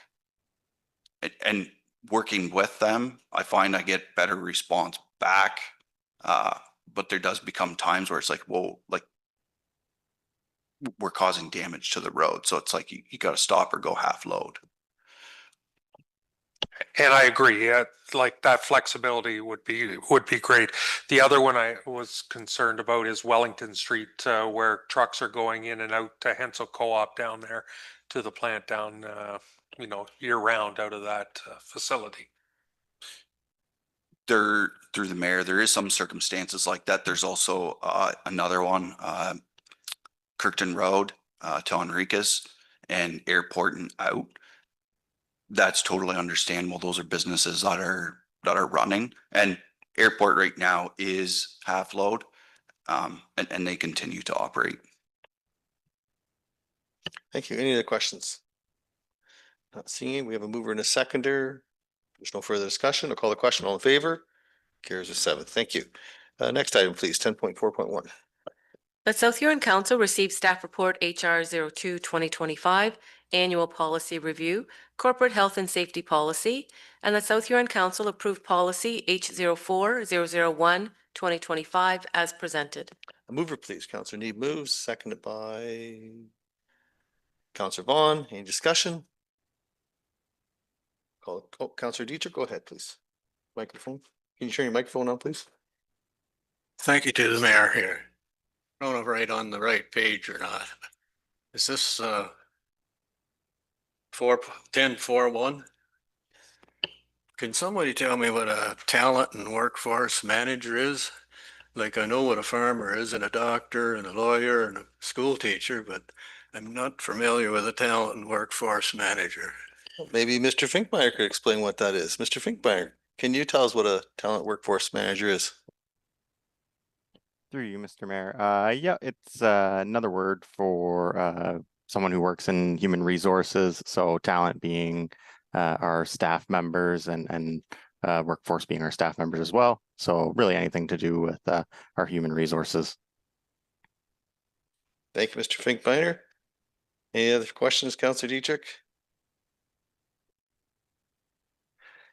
S9: And working with them, I find I get better response back. But there does become times where it's like, whoa, like we're causing damage to the road. So it's like, you got to stop or go half load.
S7: And I agree, like that flexibility would be great. The other one I was concerned about is Wellington Street, where trucks are going in and out to Hensel Co-op down there to the plant down, year round out of that facility.
S9: Through the mayor, there is some circumstances like that. There's also another one, Kirkton Road to Enriquez and Airport and out. That's totally understandable. Those are businesses that are running, and Airport right now is half load, and they continue to operate.
S1: Thank you. Any other questions? Not seeing. We have a mover and a seconder. There's no further discussion. I'll call the question. All in favor? Carries with 7. Thank you. Next item, please. 10.4.1.
S2: That South Huron Council received staff report HR 02-2025, annual policy review, corporate health and safety policy, and that South Huron Council approved policy H04-001-2025 as presented.
S1: A mover, please. Councillor Need moves, seconded by Councillor Vaughn. Any discussion? Councillor Dietrich, go ahead, please. Microphone. Can you turn your microphone on, please?
S5: Thank you to the mayor here. I don't know if I'm right on the right page or not. Is this 10.4.1? Can somebody tell me what a talent and workforce manager is? Like, I know what a farmer is and a doctor and a lawyer and a school teacher, but I'm not familiar with a talent and workforce manager.
S1: Maybe Mr. Finkmeyer could explain what that is. Mr. Finkmeyer, can you tell us what a talent workforce manager is?
S11: Through you, Mr. Mayor. Yeah, it's another word for someone who works in human resources. So talent being our staff members and workforce being our staff members as well. So really anything to do with our human resources.
S1: Thank you, Mr. Finkbeiner. Any other questions, Councillor Dietrich?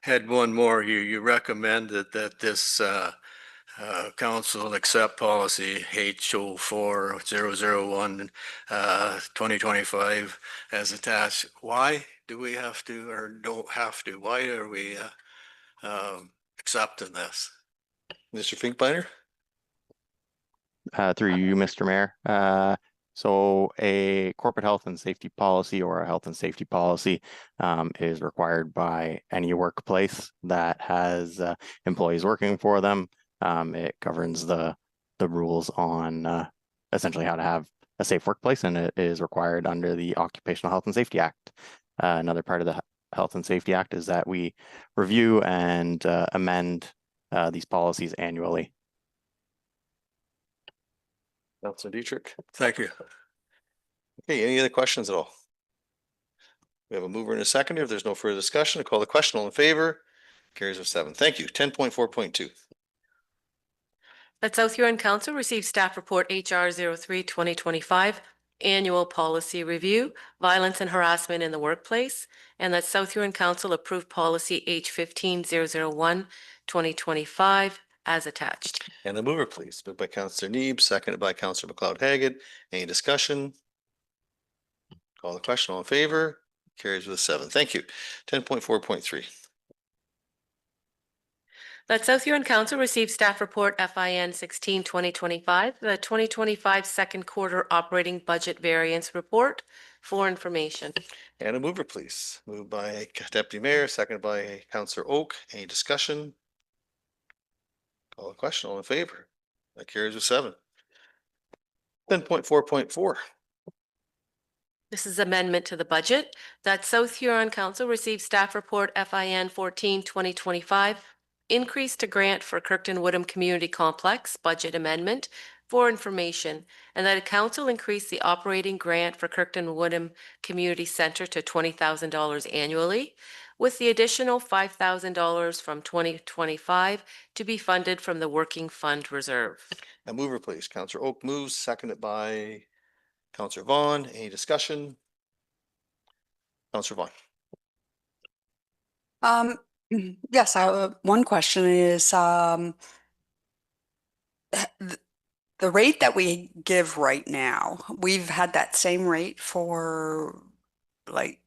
S5: Had one more. You recommended that this council accept policy H04-001 2025 as attached. Why do we have to or don't have to? Why are we accepting this?
S1: Mr. Finkbeiner?
S11: Through you, Mr. Mayor. So a corporate health and safety policy or a health and safety policy is required by any workplace that has employees working for them. It governs the rules on essentially how to have a safe workplace, and it is required under the Occupational Health and Safety Act. Another part of the Health and Safety Act is that we review and amend these policies annually.
S1: Councillor Dietrich?
S5: Thank you.
S1: Okay, any other questions at all? We have a mover and a seconder. If there's no further discussion, I call the question. All in favor? Carries with 7. Thank you. 10.4.2.
S2: That South Huron Council received staff report HR 03-2025, annual policy review, violence and harassment in the workplace, and that South Huron Council approved policy H15-001-2025 as attached.
S1: And the mover, please. Moved by Councillor Neeb, seconded by Councillor McLeod-Haggard. Any discussion? Call the question. All in favor? Carries with 7. Thank you. 10.4.3.
S2: That South Huron Council received staff report FIN 16-2025, the 2025 second quarter operating budget variance report for information.
S1: And a mover, please. Moved by Deputy Mayor, seconded by Councillor Oak. Any discussion? Call the question. All in favor? That carries with 7. 10.4.4.
S2: This is amendment to the budget. That South Huron Council received staff report FIN 14-2025, increase to grant for Kirkton Woodham Community Complex budget amendment for information, and that a council increase the operating grant for Kirkton Woodham Community Center to $20,000 annually, with the additional $5,000 from 2025 to be funded from the Working Fund Reserve.
S1: A mover, please. Counselor Oak moves, seconded by Counselor Vaughn. Any discussion? Counselor Vaughn.
S12: Yes, one question is, the rate that we give right now, we've had that same rate for like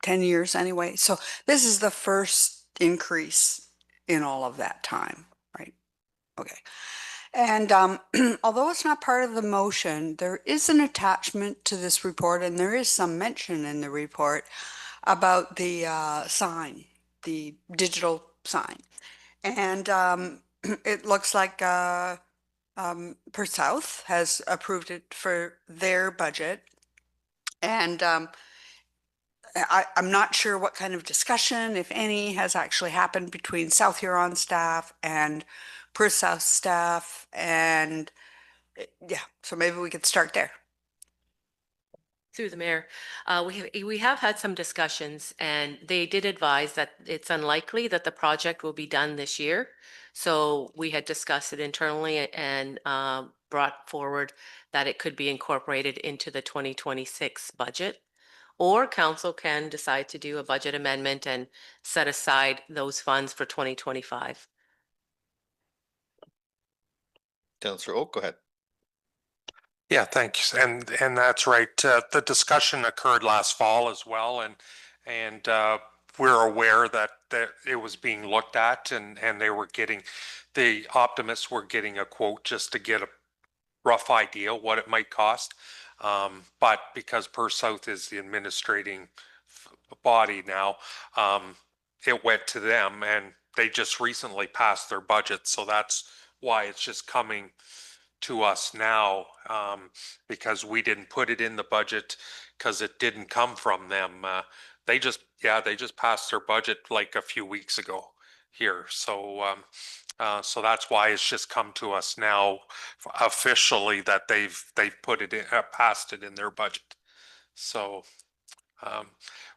S12: 10 years anyway. So this is the first increase in all of that time, right? Okay. And although it's not part of the motion, there is an attachment to this report, and there is some mention in the report about the sign, the digital sign. And it looks like Perth South has approved it for their budget. And I'm not sure what kind of discussion, if any, has actually happened between South Huron staff and Perth South staff. And yeah, so maybe we could start there.
S2: Through the mayor, we have had some discussions, and they did advise that it's unlikely that the project will be done this year. So we had discussed it internally and brought forward that it could be incorporated into the 2026 budget. Or council can decide to do a budget amendment and set aside those funds for 2025.
S1: Counselor Oak, go ahead.
S7: Yeah, thanks. And that's right. The discussion occurred last fall as well, and we're aware that it was being looked at, and the optimists were getting a quote just to get a rough idea what it might cost. But because Perth South is the administrating body now, it went to them, and they just recently passed their budget, so that's why it's just coming to us now, because we didn't put it in the budget because it didn't come from them. They just passed their budget like a few weeks ago here. So that's why it's just come to us now officially that they've put it in, passed it in their budget. So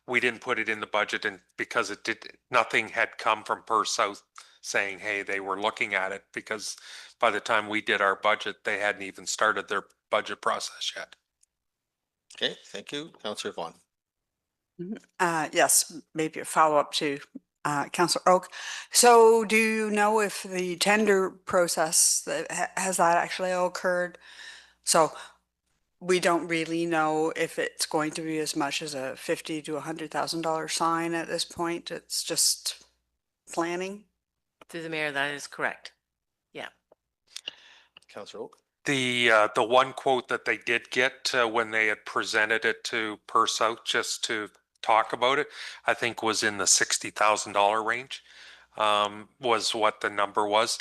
S7: we didn't put it in the budget, and because nothing had come from Perth South saying, hey, they were looking at it, because by the time we did our budget, they hadn't even started their budget process yet.
S1: Okay, thank you. Counselor Vaughn.
S12: Yes, maybe a follow-up to Councillor Oak. So do you know if the tender process, has that actually occurred? So we don't really know if it's going to be as much as a $50,000 to $100,000 sign at this point. It's just planning.
S2: Through the mayor, that is correct. Yeah.
S1: Counselor Oak.
S7: The one quote that they did get when they had presented it to Perth South just to talk about it, I think was in the $60,000 range, was what the number was.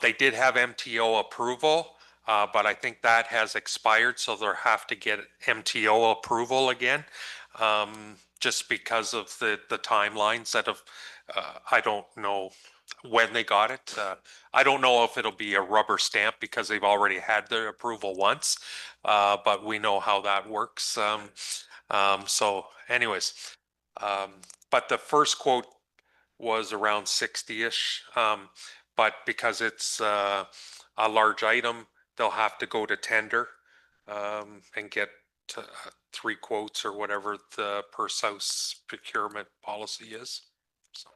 S7: They did have MTO approval, but I think that has expired, so they'll have to get MTO approval again, just because of the timelines that have, I don't know when they got it. I don't know if it'll be a rubber stamp because they've already had their approval once, but we know how that works. So anyways, but the first quote was around 60-ish, but because it's a large item, they'll have to go to tender and get 3 quotes or whatever the Perth South's procurement policy is. So.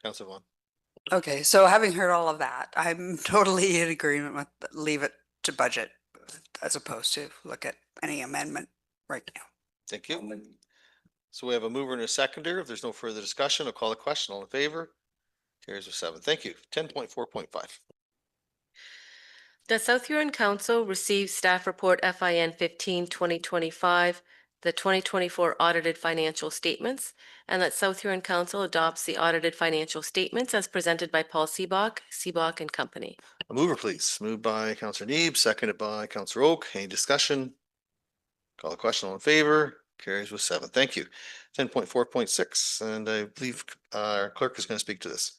S1: Counselor Vaughn.
S12: Okay, so having heard all of that, I'm totally in agreement with leave it to budget as opposed to look at any amendment right now.
S1: Thank you. So we have a mover and a seconder. If there's no further discussion, I'll call the question. All in favor? Carries with 7. Thank you. 10.4.5.
S2: The South Huron Council received staff report FIN 15/2025, the 2024 audited financial statements, and that South Huron Council adopts the audited financial statements as presented by Paul Seabock and Company.
S1: A mover, please. Moved by Counselor Neeb, seconded by Counselor Oak. Any discussion? Call the question. All in favor? Carries with 7. Thank you. 10.4.6, and I believe our clerk is going to speak to this.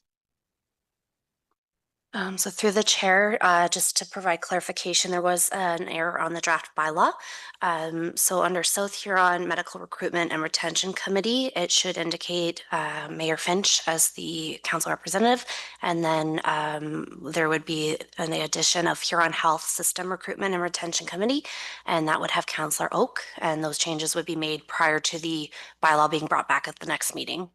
S13: So through the chair, just to provide clarification, there was an error on the draft bylaw. So under South Huron Medical Recruitment and Retention Committee, it should indicate Mayor Finch as the council representative. And then there would be an addition of Huron Health System Recruitment and Retention Committee, and that would have Councillor Oak. And those changes would be made prior to the bylaw being brought back at the next meeting.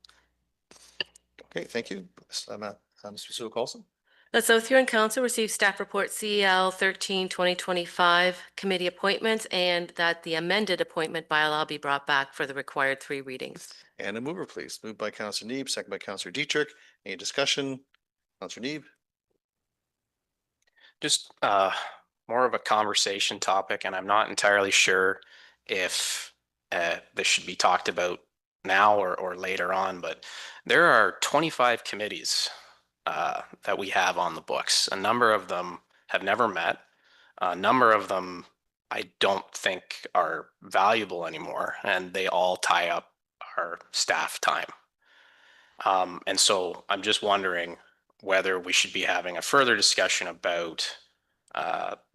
S1: Okay, thank you. Mr. Sue-Colson.
S2: The South Huron Council received staff report CL 13/2025 committee appointments, and that the amended appointment bylaw be brought back for the required 3 readings.
S1: And a mover, please. Moved by Councillor Neeb, second by Councillor Dietrich. Any discussion? Councillor Neeb.
S6: Just more of a conversation topic, and I'm not entirely sure if this should be talked about now or later on, but there are 25 committees that we have on the books. A number of them have never met. A number of them I don't think are valuable anymore, and they all tie up our staff time. And so I'm just wondering whether we should be having a further discussion about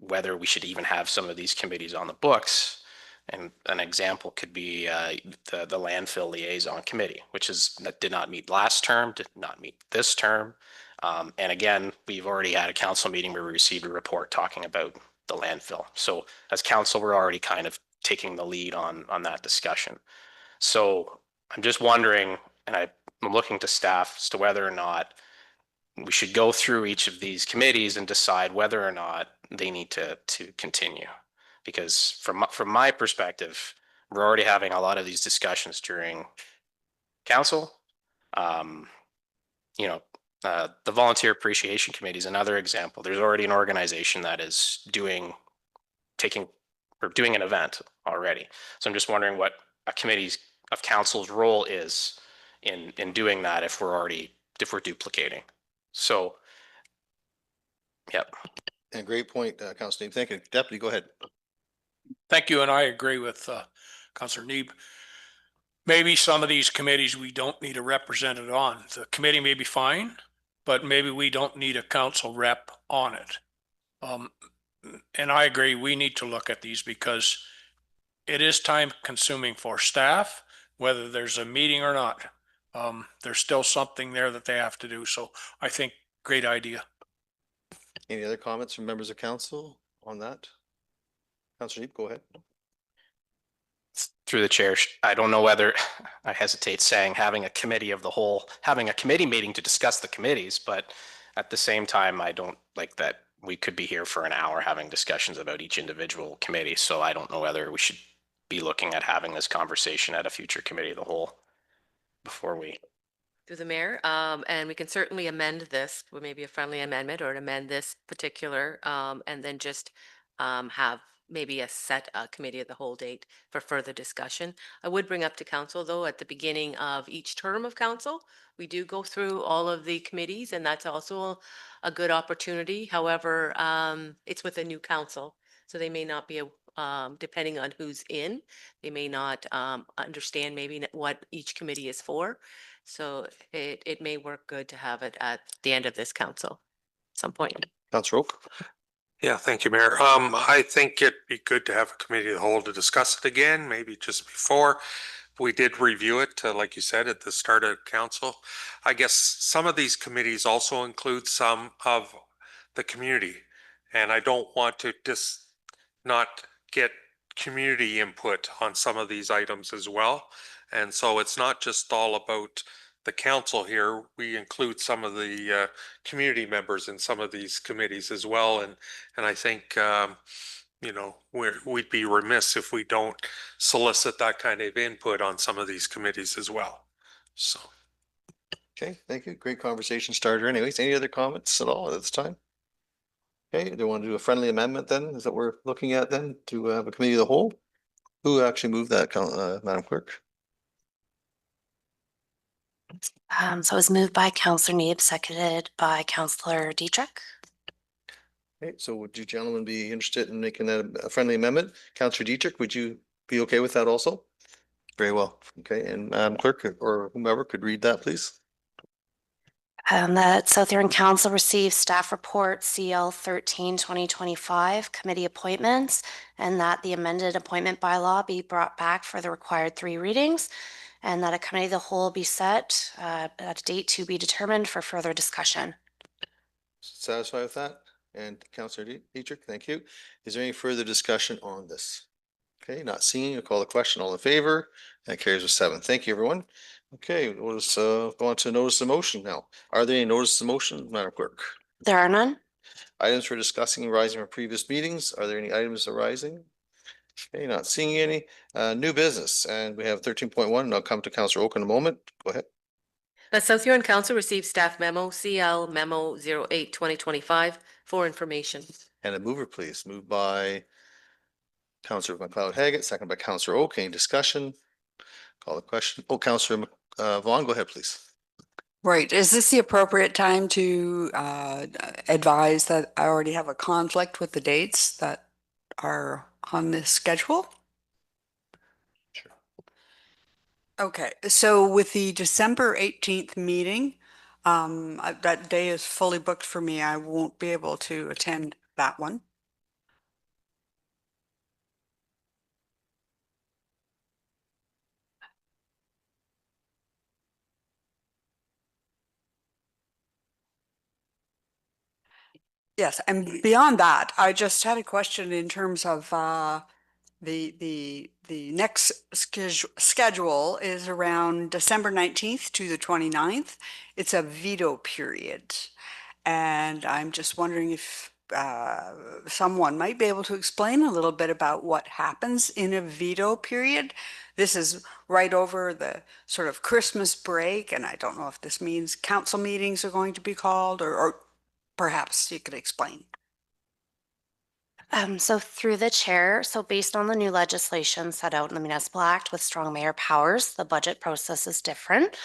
S6: whether we should even have some of these committees on the books. And an example could be the landfill liaison committee, that did not meet last term, did not meet this term. And again, we've already had a council meeting where we received a report talking about the landfill. So as council, we're already kind of taking the lead on that discussion. So I'm just wondering, and I'm looking to staff as to whether or not we should go through each of these committees and decide whether or not they need to continue. Because from my perspective, we're already having a lot of these discussions during council. The Volunteer Appreciation Committee is another example. There's already an organization that is doing an event already. So I'm just wondering what a committee of council's role is in doing that if we're duplicating. So, yep.
S1: And great point, Councillor Neeb. Thank you. Deputy, go ahead.
S10: Thank you, and I agree with Councillor Neeb. Maybe some of these committees we don't need a representative on. The committee may be fine, but maybe we don't need a council rep on it. And I agree, we need to look at these because it is time consuming for staff, whether there's a meeting or not. There's still something there that they have to do. So I think great idea.
S1: Any other comments from members of council on that? Councillor Neeb, go ahead.
S6: Through the chair, I don't know whether I hesitate saying having a committee of the whole, having a committee meeting to discuss the committees, but at the same time, I don't like that we could be here for an hour having discussions about each individual committee. So I don't know whether we should be looking at having this conversation at a future committee of the whole before we.
S2: Through the mayor, and we can certainly amend this with maybe a friendly amendment or amend this particular, and then just have maybe a committee of the whole date for further discussion. I would bring up to council though, at the beginning of each term of council, we do go through all of the committees, and that's also a good opportunity. However, it's with a new council, so they may not be depending on who's in, they may not understand maybe what each committee is for. So it may work good to have it at the end of this council at some point.
S1: Councillor Oak.
S7: Yeah, thank you, Mayor. I think it'd be good to have a committee of the whole to discuss it again, maybe just before. We did review it, like you said, at the start of council. I guess some of these committees also include some of the community, and I don't want to just not get community input on some of these items as well. And so it's not just all about the council here. We include some of the community members in some of these committees as well. And I think, we'd be remiss if we don't solicit that kind of input on some of these committees as well. So.
S1: Okay, thank you. Great conversation starter. Anyways, any other comments at all at this time? Okay, do you want to do a friendly amendment then? Is that what we're looking at then to have a committee of the whole? Who actually moved that, Madam Clerk?
S13: So it was moved by Councillor Neeb, seconded by Councillor Dietrich.
S1: Okay, so would you gentlemen be interested in making that a friendly amendment? Councillor Dietrich, would you be okay with that also? Very well. Okay, and Madam Clerk or whomever could read that, please.
S13: The South Huron Council received staff report CL 13/2025 committee appointments, and that the amended appointment bylaw be brought back for the required 3 readings, and that a committee of the whole be set at a date to be determined for further discussion.
S1: Satisfied with that? And Councillor Dietrich, thank you. Is there any further discussion on this? Okay, not seeing, I'll call the question. All in favor? That carries with 7. Thank you, everyone. Okay, we'll just go on to notice of motion now. Are there any notice of motion, Madam Clerk?
S13: There are none.
S1: Items for discussing arising from previous meetings. Are there any items arising? Okay, not seeing any. New business, and we have 13.1, and I'll come to Councillor Oak in a moment. Go ahead.
S2: The South Huron Council received staff memo CL memo 08/2025 for information.
S1: And a mover, please. Moved by Councillor McLeod Haggett, second by Councillor Oak. Any discussion? Call the question. Oh, Councillor Vaughn, go ahead, please.
S12: Right. Is this the appropriate time to advise that I already have a conflict with the dates that are on this schedule?
S1: Sure.
S12: Okay, so with the December 18th meeting, that day is fully booked for me. I won't be able to attend that one. Yes, and beyond that, I just had a question in terms of the next schedule is around December 19th to the 29th. It's a veto period. And I'm just wondering if someone might be able to explain a little bit about what happens in a veto period. This is right over the sort of Christmas break, and I don't know if this means council meetings are going to be called, or perhaps you could explain.
S13: So through the chair, so based on the new legislation set out in the Municipal Act with strong mayor powers, the budget process is different.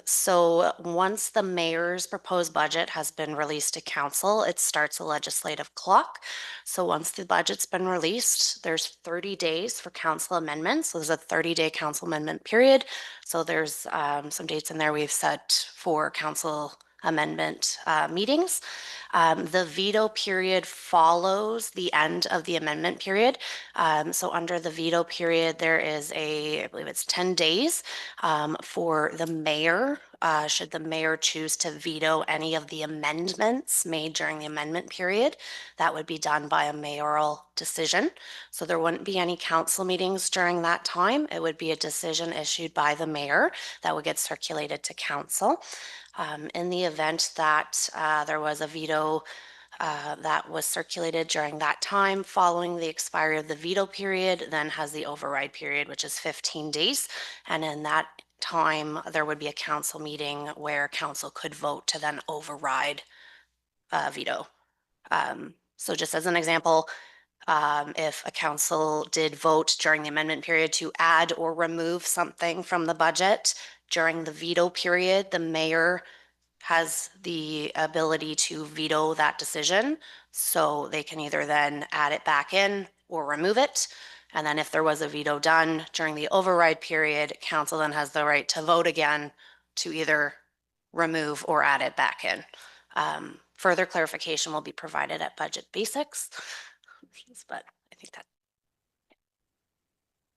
S13: So once the mayor's proposed budget has been released to council, it starts a legislative clock. So once the budget's been released, there's 30 days for council amendments. So there's a 30-day council amendment period. So there's some dates in there we've set for council amendment meetings. The veto period follows the end of the amendment period. So under the veto period, there is I believe it's 10 days for the mayor. Should the mayor choose to veto any of the amendments made during the amendment period, that would be done by a mayoral decision. So there wouldn't be any council meetings during that time. It would be a decision issued by the mayor that would get circulated to council. In the event that there was a veto that was circulated during that time, following the expiry of the veto period, then has the override period, which is 15 days. And in that time, there would be a council meeting where council could vote to then override veto. So just as an example, if a council did vote during the amendment period to add or remove something from the budget during the veto period, the mayor has the ability to veto that decision. So they can either then add it back in or remove it. And then if there was a veto done during the override period, council then has the right to vote again to either remove or add it back in. Further clarification will be provided at budget basics, but I think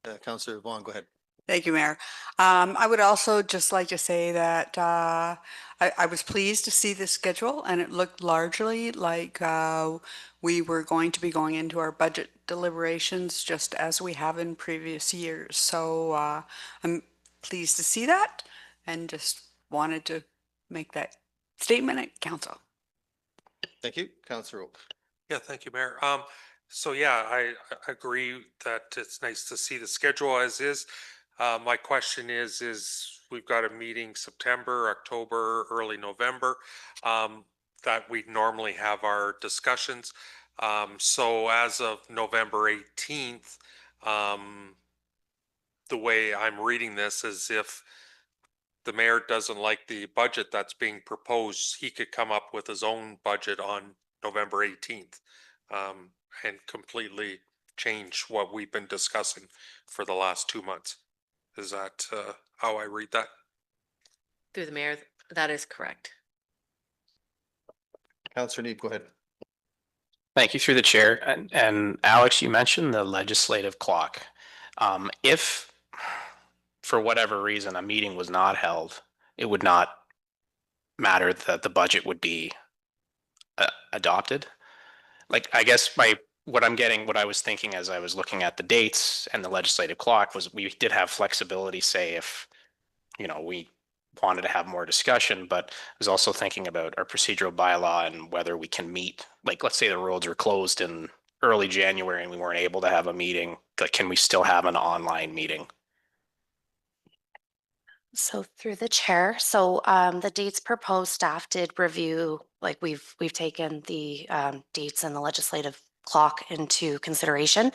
S13: that.
S1: Councillor Vaughn, go ahead.
S12: Thank you, Mayor. I would also just like to say that I was pleased to see this schedule, and it looked largely like we were going to be going into our budget deliberations just as we have in previous years. So I'm pleased to see that, and just wanted to make that statement at council.
S1: Thank you. Councillor Oak.
S7: Yeah, thank you, Mayor. So yeah, I agree that it's nice to see the schedule as is. My question is we've got a meeting September, October, early November, that we normally have our discussions. So as of November 18th, the way I'm reading this is if the mayor doesn't like the budget that's being proposed, he could come up with his own budget on November 18th, and completely change what we've been discussing for the last 2 months. Is that how I read that?
S2: Through the mayor, That is correct.
S1: Councillor Neeb, go ahead.
S6: Thank you through the chair. And Alex, you mentioned the legislative clock. If for whatever reason a meeting was not held, it would not matter that the budget would be adopted. Like, I guess what I was thinking as I was looking at the dates and the legislative clock was we did have flexibility, say if, we wanted to have more discussion, but I was also thinking about our procedural bylaw and whether we can meet, like, let's say the roads are closed in early January and we weren't able to have a meeting, like, can we still have an online meeting?
S13: So through the chair, the dates proposed, staff did review, like we've taken the dates and the legislative clock into consideration.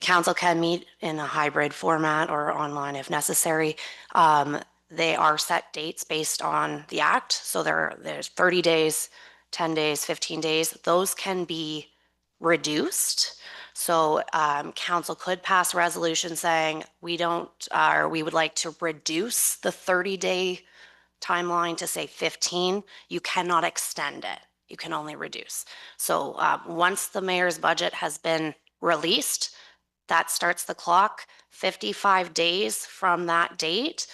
S13: Council can meet in a hybrid format or online if necessary. They are set dates based on the act. So there's 30 days, 10 days, 15 days. Those can be reduced. So council could pass a resolution saying we would like to reduce the 30-day timeline to say 15. You cannot extend it. You can only reduce. So once the mayor's budget has been released, that starts the clock. 55 days from that date,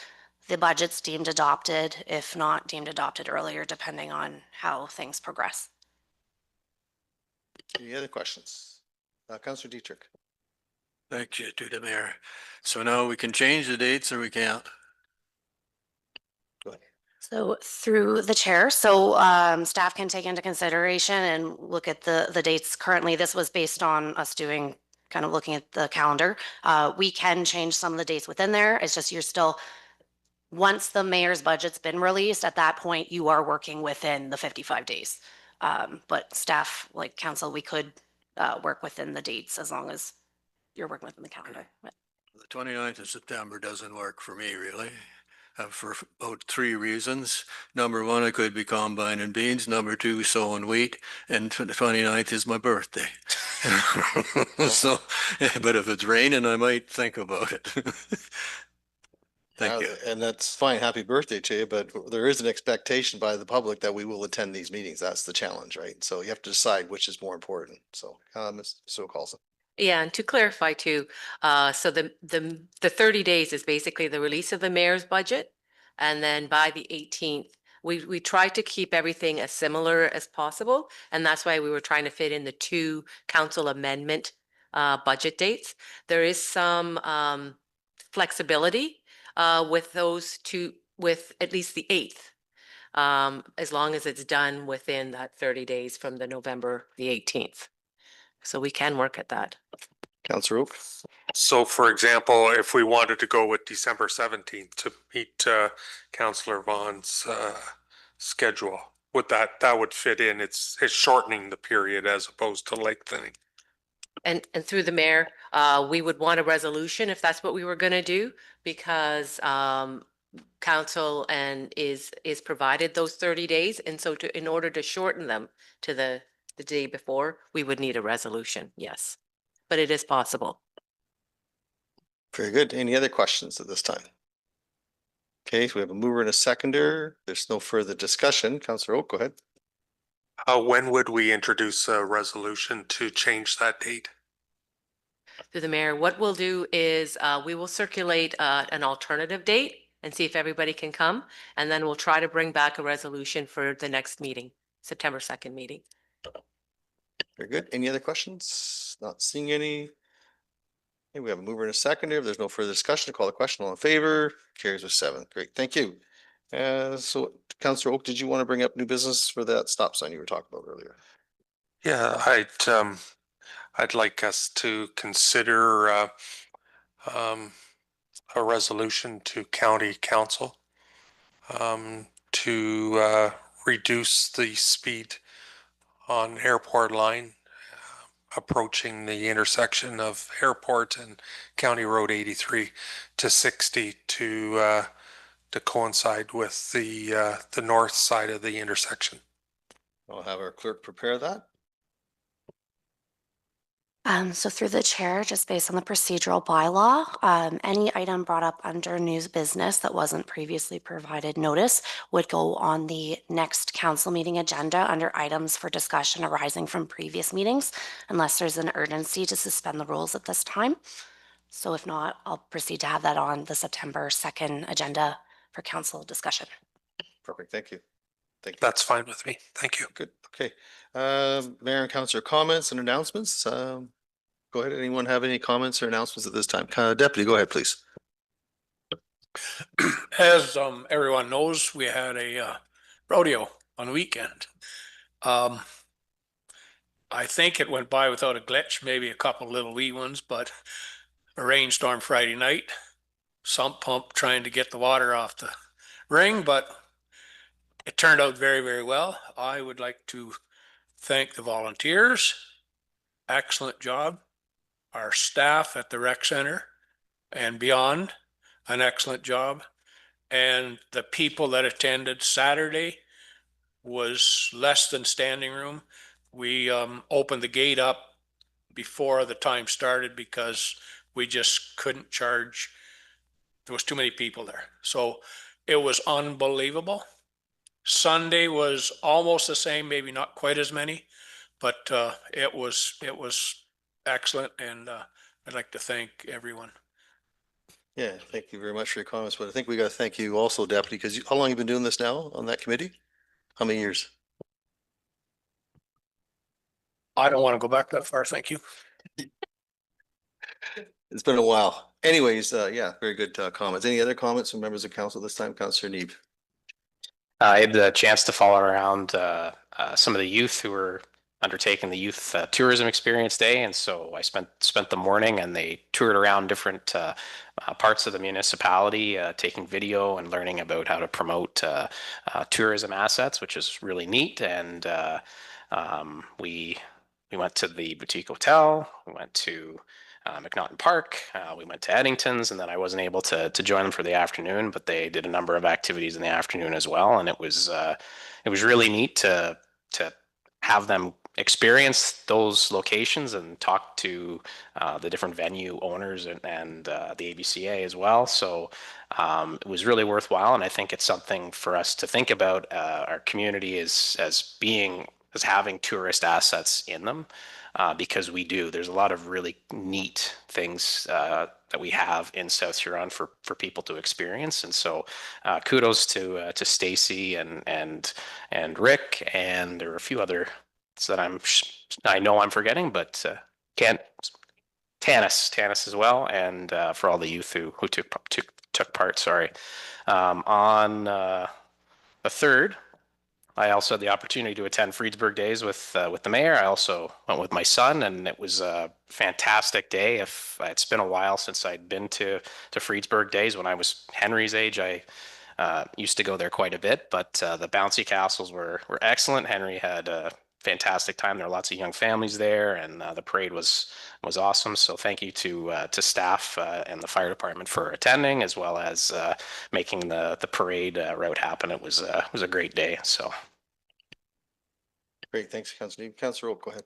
S13: the budget's deemed adopted, if not deemed adopted earlier, depending on how things progress.
S1: Any other questions? Councillor Dietrich.
S5: Thank you to the mayor. So now we can change the dates or we can't?
S1: Go ahead.
S13: So through the chair, staff can take into consideration and look at the dates. Currently, this was based on us doing kind of looking at the calendar. We can change some of the dates within there. It's just once the mayor's budget's been released, at that point, you are working within the 55 days. But staff, like council, we could work within the dates as long as you're working within the calendar.
S5: The 29th of September doesn't work for me, really. For about 3 reasons. Number 1, I could be combining beans. Number 2, sowing wheat. And the 29th is my birthday. So, but if it's raining, I might think about it. Thank you.
S1: And that's fine. Happy birthday to you, but there is an expectation by the public that we will attend these meetings. That's the challenge, right? So you have to decide which is more important. So, Ms. Carlson.
S2: Yeah, and to clarify too, so the 30 days is basically the release of the mayor's budget. And then by the 18th, we tried to keep everything as similar as possible. And that's why we were trying to fit in the 2 council amendment budget dates. There is some flexibility with those 2, with at least the 8th, as long as it's done within that 30 days from the November the 18th. So we can work at that.
S1: Councillor Oak.
S7: So for example, if we wanted to go with December 17th to meet Councillor Vaughn's schedule, that would fit in? It's shortening the period as opposed to lengthening.
S2: And through the mayor, we would want a resolution if that's what we were going to do, because council is provided those 30 days. And so in order to shorten them to the day before, we would need a resolution. Yes, but it is possible.
S1: Very good. Any other questions at this time? Okay, so we have a mover and a seconder. There's no further discussion. Councillor Oak, go ahead.
S7: When would we introduce a resolution to change that date?
S2: Through the mayor, what we'll do is we will circulate an alternative date and see if everybody can come. And then we'll try to bring back a resolution for the next meeting, September 2nd meeting.
S1: Very good. Any other questions? Not seeing any. Okay, we have a mover and a seconder. If there's no further discussion, call the question. All in favor? Carries with 7. Great. Thank you. So Councillor Oak, did you want to bring up new business for that stop sign you were talking about earlier?
S7: Yeah, I'd like us to consider a resolution to county council to reduce the speed on Airport Line approaching the intersection of Airport and County Road 83 to 60 to coincide with the north side of the intersection.
S1: I'll have our clerk prepare that.
S13: So through the chair, just based on the procedural bylaw, any item brought up under news business that wasn't previously provided notice would go on the next council meeting agenda under items for discussion arising from previous meetings, unless there's an urgency to suspend the rules at this time. So if not, I'll proceed to have that on the September 2nd agenda for council discussion.
S1: Perfect. Thank you. Thank you.
S7: That's fine with me. Thank you.
S1: Good. Okay. Mayor and councillor comments and announcements. Go ahead. Anyone have any comments or announcements at this time? Deputy, go ahead, please.
S10: As everyone knows, we had a rodeo on the weekend. I think it went by without a glitch, maybe a couple little wee ones, but a rainstorm Friday night, sump pump trying to get the water off the ring, but it turned out very, very well. I would like to thank the volunteers. Excellent job. Our staff at the rec center and beyond, an excellent job. And the people that attended Saturday was less than standing room. We opened the gate up before the time started because we just couldn't charge. There was too many people there. So it was unbelievable. Sunday was almost the same, maybe not quite as many, but it was excellent, and I'd like to thank everyone.
S1: Yeah, thank you very much for your comments, but I think we got to thank you also, Deputy, because how long have you been doing this now on that committee? How many years?
S10: I don't want to go back that far, thank you.
S1: It's been a while. Anyways, yeah, very good comments. Any other comments from members of council this time? Councillor Neeb.
S6: I had the chance to follow around some of the youth who were undertaking the youth tourism experience day, and so I spent the morning, and they toured around different parts of the municipality, taking video and learning about how to promote tourism assets, which is really neat. And we went to the boutique hotel, we went to McNaughton Park, we went to Eddington's, and then I wasn't able to join them for the afternoon, but they did a number of activities in the afternoon as well, and it was really neat to have them experience those locations and talk to the different venue owners and the ABCA as well. So it was really worthwhile, and I think it's something for us to think about our community as having tourist assets in them. Because we do. There's a lot of really neat things that we have in South Huron for people to experience, and so kudos to Stacy and Rick, and there are a few other that I know I'm forgetting, but Tanis as well, and for all the youth who took part. Sorry, on the 3rd. I also had the opportunity to attend Freedsburg Days with the mayor. I also went with my son, and it was a fantastic day. It's been a while since I'd been to Freedsburg Days. When I was Henry's age, I used to go there quite a bit, but the bouncy castles were excellent. Henry had a fantastic time. There were lots of young families there, and the parade was awesome. So thank you to staff and the fire department for attending, as well as making the parade route happen. It was a great day. So.
S1: Great, thanks, Councillor Neeb. Councillor Oak, go ahead.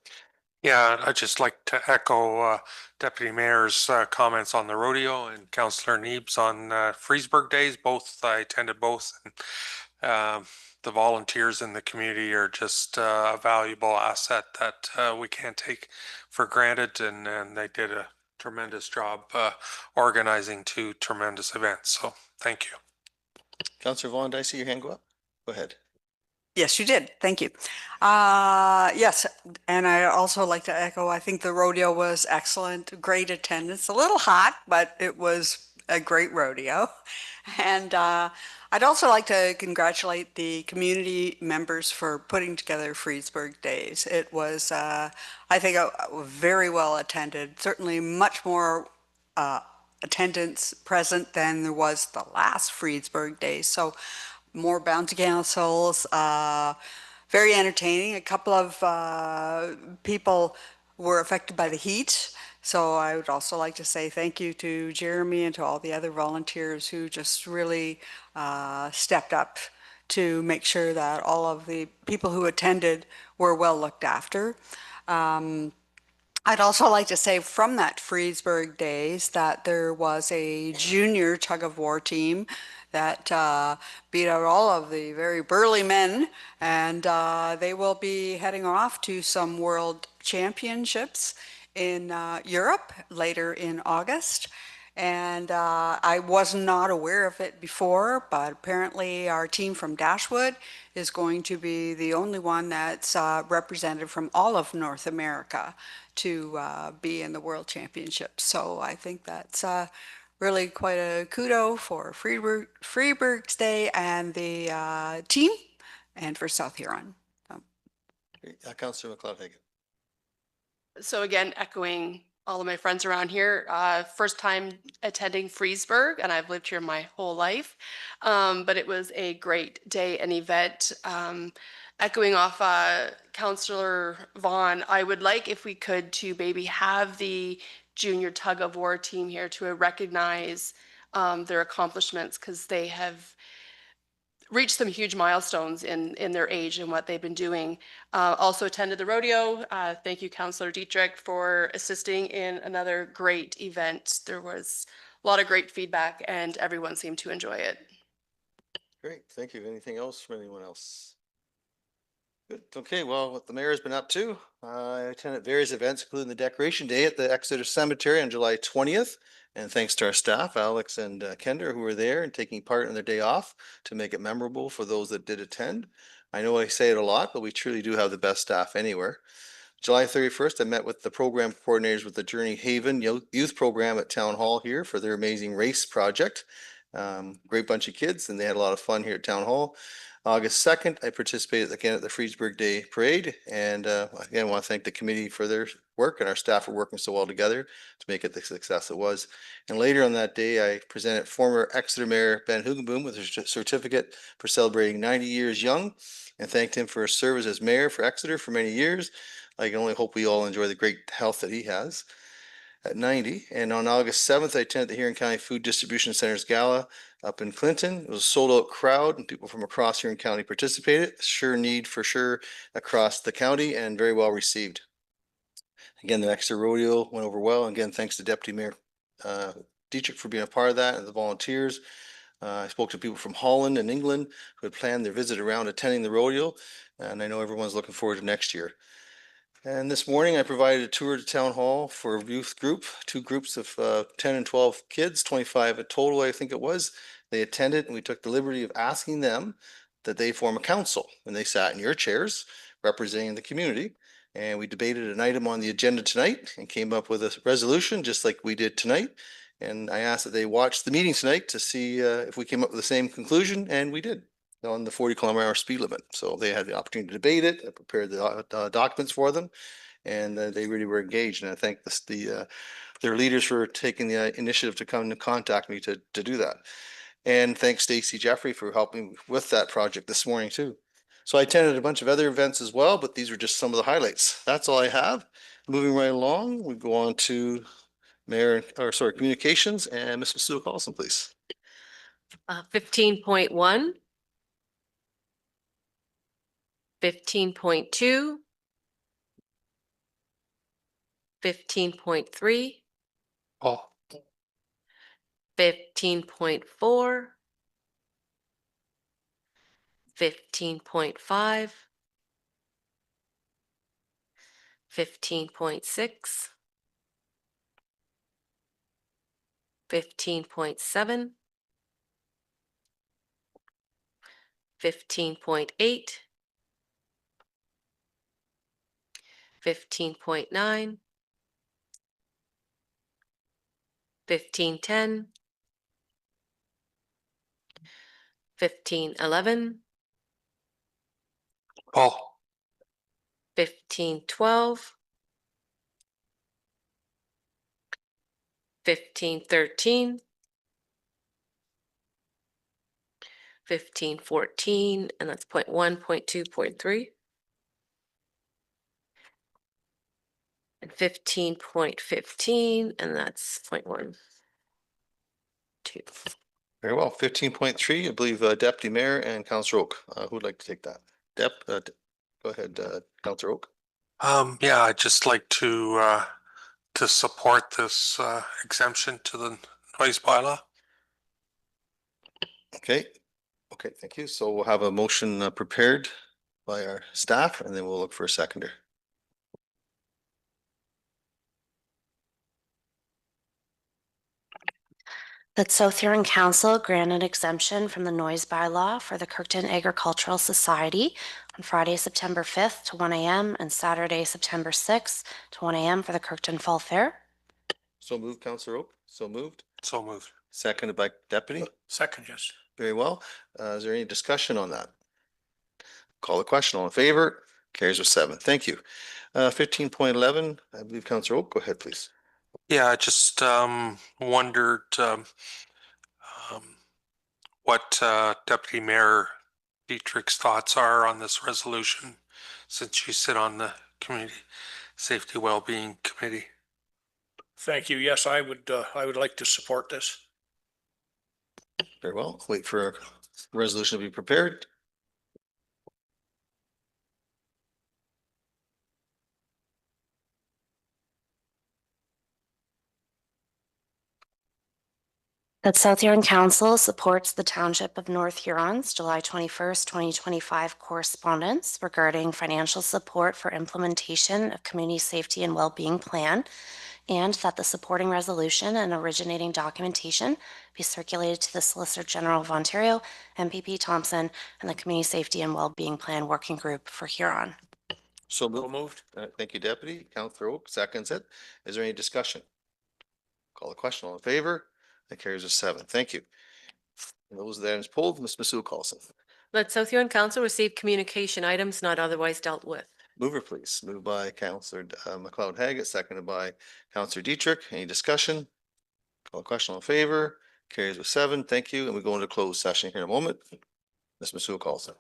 S7: Yeah, I'd just like to echo Deputy Mayor's comments on the rodeo and Councillor Neeb's on Freedsburg Days. I attended both. And, the volunteers in the community are just a valuable asset that we can't take for granted, and they did a tremendous job organizing two tremendous events. So thank you.
S1: Councillor Vaughn, did I see your hand go up? Go ahead.
S12: Yes, you did. Thank you. Yes, and I also like to echo, I think the rodeo was excellent, great attendance, a little hot, but it was a great rodeo. And I'd also like to congratulate the community members for putting together Freedsburg Days. It was, I think, very well attended, certainly much more attendance present than there was the last Freedsburg Days. So more bouncy castles, very entertaining. A couple of people were affected by the heat. So I would also like to say thank you to Jeremy and to all the other volunteers who just really stepped up to make sure that all of the people who attended were well looked after. I'd also like to say from that Freesburg days that there was a junior tug of war team that beat out all of the very burly men, and they will be heading off to some world championships in Europe later in August. And I was not aware of it before, but apparently our team from Dashwood is going to be the only one that's represented from all of North America to be in the World Championships. So I think that's really quite a kudo for Freeburg's Day and the team and for South Huron.
S1: Councillor McLeod-Hagan.
S14: So again, echoing all of my friends around here, first time attending Freesburg, and I've lived here my whole life. But it was a great day and event. Echoing off Councillor Vaughn, I would like if we could to maybe have the junior tug of war team here to recognize their accomplishments, because they have reached some huge milestones in their age and what they've been doing. Also attended the rodeo. Thank you, Councillor Dietrich, for assisting in another great event. There was a lot of great feedback and everyone seemed to enjoy it.
S1: Great, thank you. Anything else from anyone else? Good. Okay, well, what the mayor has been up to, I attended various events, including the Decoration Day at the Exeter Cemetery on July 20th. And thanks to our staff, Alex and Kender, who were there and taking part in their day off to make it memorable for those that did attend. I know I say it a lot, but we truly do have the best staff anywhere. July 31st, I met with the program coordinators with the Journey Haven Youth Program at Town Hall here for their amazing race project. Great bunch of kids, and they had a lot of fun here at Town Hall. August 2nd, I participated again at the Freesburg Day Parade, and again, I want to thank the committee for their work, and our staff for working so well together to make it the success it was. And later on that day, I presented former Exeter Mayor Ben Hugenboom with a certificate for celebrating 90 years young, and thanked him for his service as mayor for Exeter for many years. I can only hope we all enjoy the great health that he has at 90. And on August 7th, I attended the Huron County Food Distribution Center's Gala up in Clinton. It was a sold out crowd and people from across Huron County participated. Sure need for sure across the county and very well received. Again, the Exeter Rodeo went over well. Again, thanks to Deputy Mayor Dietrich for being a part of that and the volunteers. I spoke to people from Holland and England who had planned their visit around attending the rodeo, and I know everyone's looking forward to next year. And this morning I provided a tour to Town Hall for a youth group, two groups of 10 and 12 kids, 25 in total, I think it was. They attended, and we took the liberty of asking them that they form a council, and they sat in your chairs representing the community. And we debated an item on the agenda tonight and came up with a resolution just like we did tonight. And I asked that they watch the meeting tonight to see if we came up with the same conclusion, and we did, on the 40-kilometer-hour speed limit. So they had the opportunity to debate it. I prepared the documents for them, and they really were engaged. And I thank their leaders for taking the initiative to come and contact me to do that. And thanks Stacy Jeffrey for helping with that project this morning too. So I attended a bunch of other events as well, but these were just some of the highlights. That's all I have. Moving right along, we go on to communications, and Ms. Sue Carlson, please.
S2: 15.1. 15.2. 15.3.
S7: Paul.
S2: 15.4. 15.5. 15.6. 15.7. 15.8. 15.9. 15.10. 15.11.
S7: Paul.
S2: 15.12. 15.13. 15.14, and that's 0.1, 0.2, 0.3. And 15.15, and that's 0.1, 2.
S1: Very well. 15.3, I believe Deputy Mayor and Councillor Oak. Who would like to take that? Go ahead, Councillor Oak.
S7: Yeah, I'd just like to support this exemption to the noise bylaw.
S1: Okay, okay, thank you. So we'll have a motion prepared by our staff and then we'll look for a seconder.
S13: That South Huron Council grant an exemption from the noise bylaw for the Kirkton Agricultural Society on Friday, September 5th to 1 a.m. and Saturday, September 6th to 1 a.m. for the Kirkton Fall Fair.
S1: So moved, Councillor Oak. So moved.
S7: So moved.
S1: Seconded by Deputy.
S10: Second, yes.
S1: Very well. Is there any discussion on that? Call the question. All in favor? Carries with 7. Thank you. 15.11, I believe Councillor Oak, go ahead, please.
S7: Yeah, I just wondered what Deputy Mayor Dietrich's thoughts are on this resolution, since you sit on the Community Safety Wellbeing Committee.
S10: Thank you. Yes, I would like to support this.
S1: Very well. Wait for a resolution to be prepared.
S13: That South Huron Council supports the Township of North Huron's July 21st, 2025 correspondence regarding financial support for implementation of Community Safety and Wellbeing Plan, and that the supporting resolution and originating documentation be circulated to the Solicitor General of Ontario, MPP Thompson, and the Community Safety and Wellbeing Plan Working Group for Huron.
S1: So
S10: So
S1: moved.
S10: moved.
S1: Thank you, Deputy. Councillor Oak seconds it. Is there any discussion? Call the question. All in favor? That carries with 7. Thank you. And those items pulled, Ms. Masu Carlson.
S2: Let South Huron Council receive communication items not otherwise dealt with.
S1: Mover, please. Moved by Councillor McLeod Haggett, seconded by Councillor Dietrich. Any discussion? Call the question. All in favor? Carries with 7. Thank you. And we go into closed session here in a moment. Ms. Masu Carlson.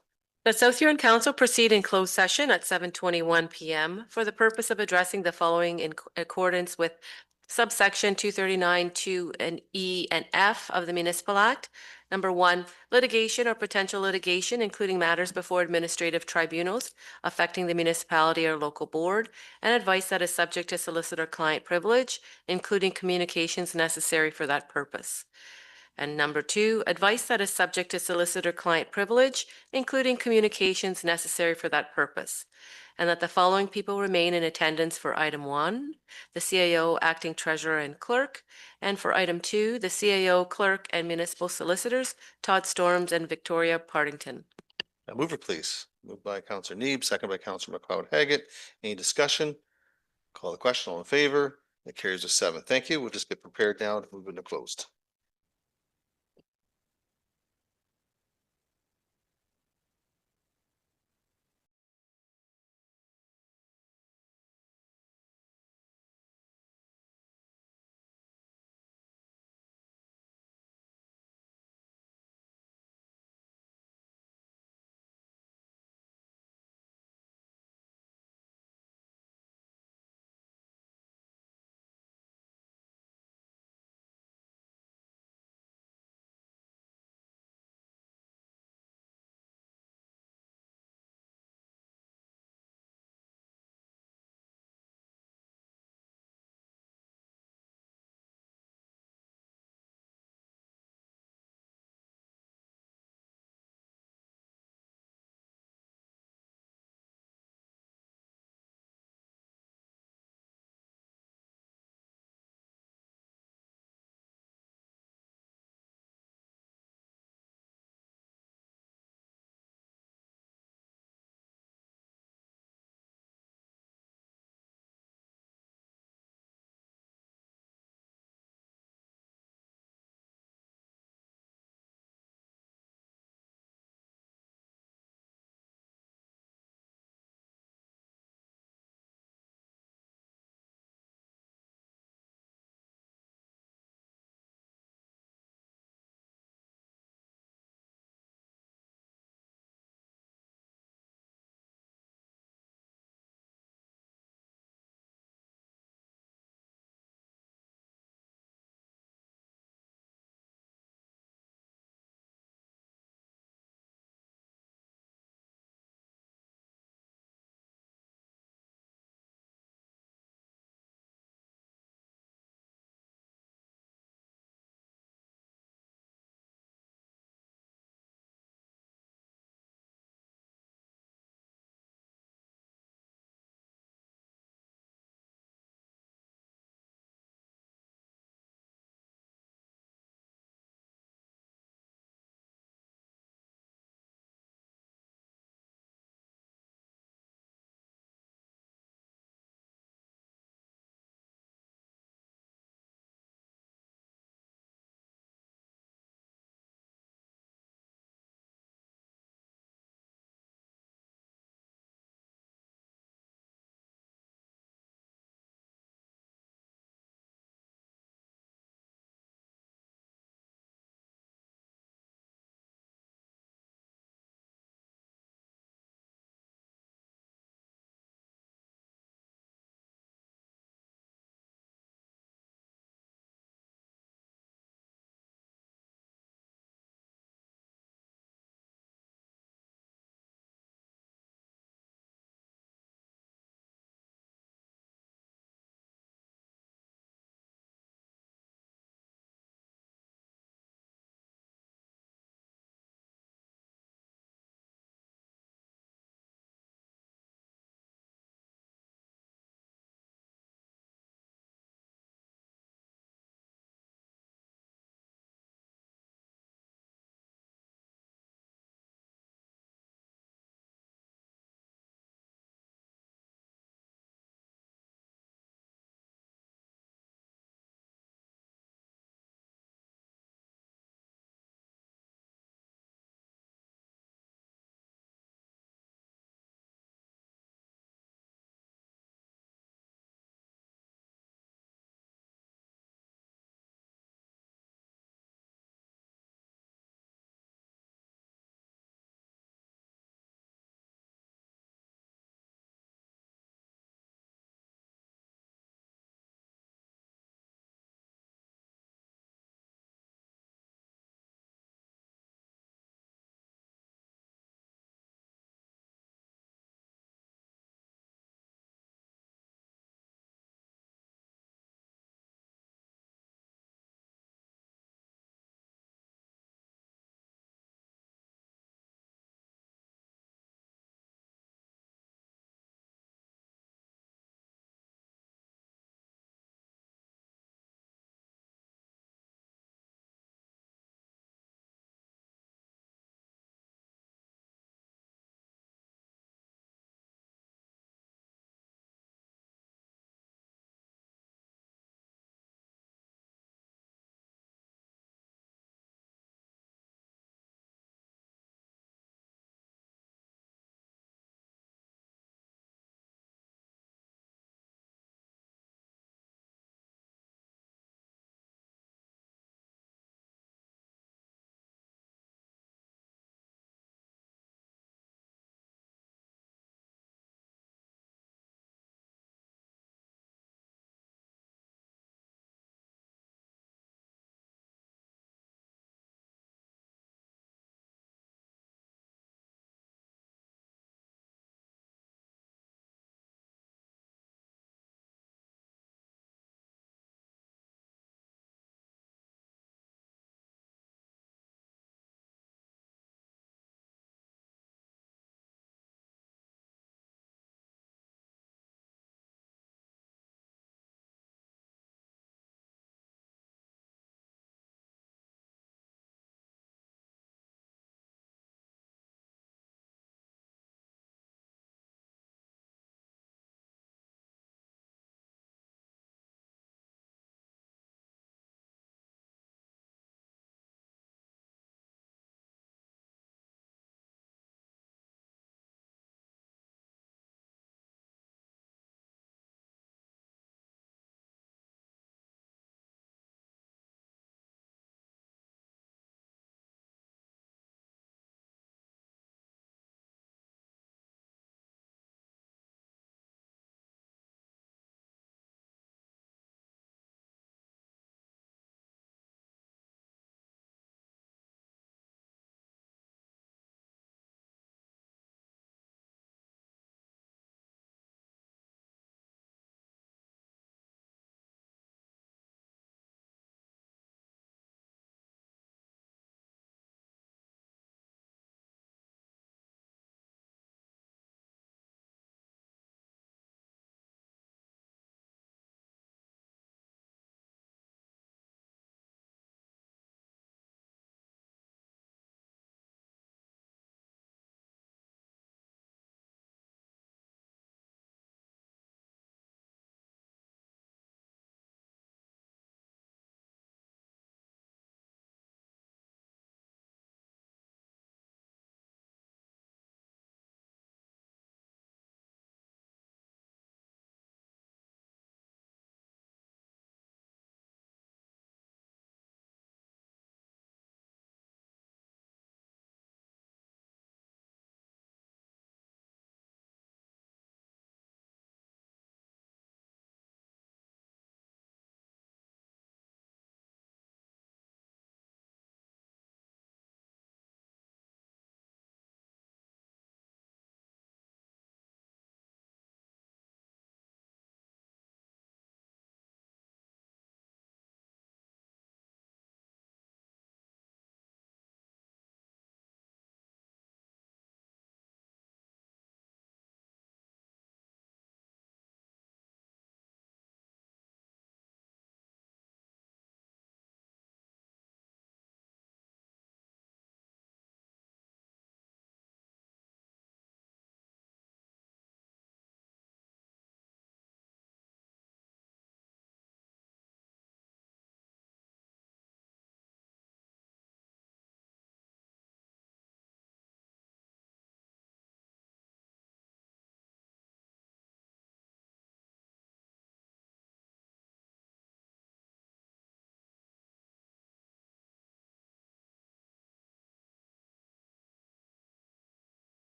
S2: The South Huron Council proceed in closed session at 7:21 PM for the purpose of addressing the following in accordance with subsection 239 2 and E and F of the Municipal Act. Number 1, litigation or potential litigation, including matters before administrative tribunals affecting the municipality or local board, and advice that is subject to solicitor-client privilege, including communications necessary for that purpose. And number 2, advice that is subject to solicitor-client privilege, including communications necessary for that purpose. And that the following people remain in attendance for item 1, the CAO, acting treasurer and clerk, and for item 2, the CAO, clerk, and municipal solicitors, Todd Storms and Victoria Partington.
S1: Mover, please. Moved by Councillor Neeb, second by Councillor McLeod Haggett. Any discussion? Call the question. All in favor? It carries with 7. Thank you. We'll just get prepared now to move into closed.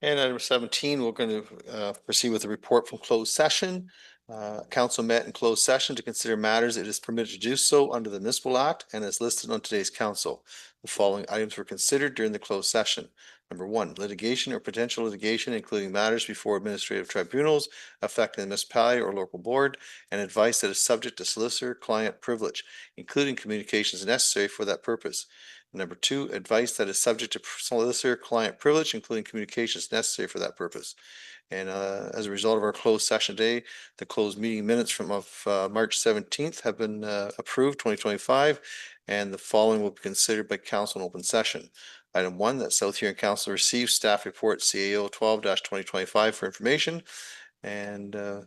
S1: And item 17, we're going to proceed with a report from closed session. Council met in closed session to consider matters it is permitted to do so under the Municipal Act and as listed on today's council. The following items were considered during the closed session. Number one, litigation or potential litigation, including matters before administrative tribunals affecting the municipality or local board, and advice that is subject to solicitor-client privilege, including communications necessary for that purpose. Number two, advice that is subject to solicitor-client privilege, including communications necessary for that purpose. And as a result of our closed session today, the closed meeting minutes from March 17th have been approved, 2025, and the following will be considered by council in open session. Item one, that South Huron Council receives staff report CAO 12-2025 for information. And okay,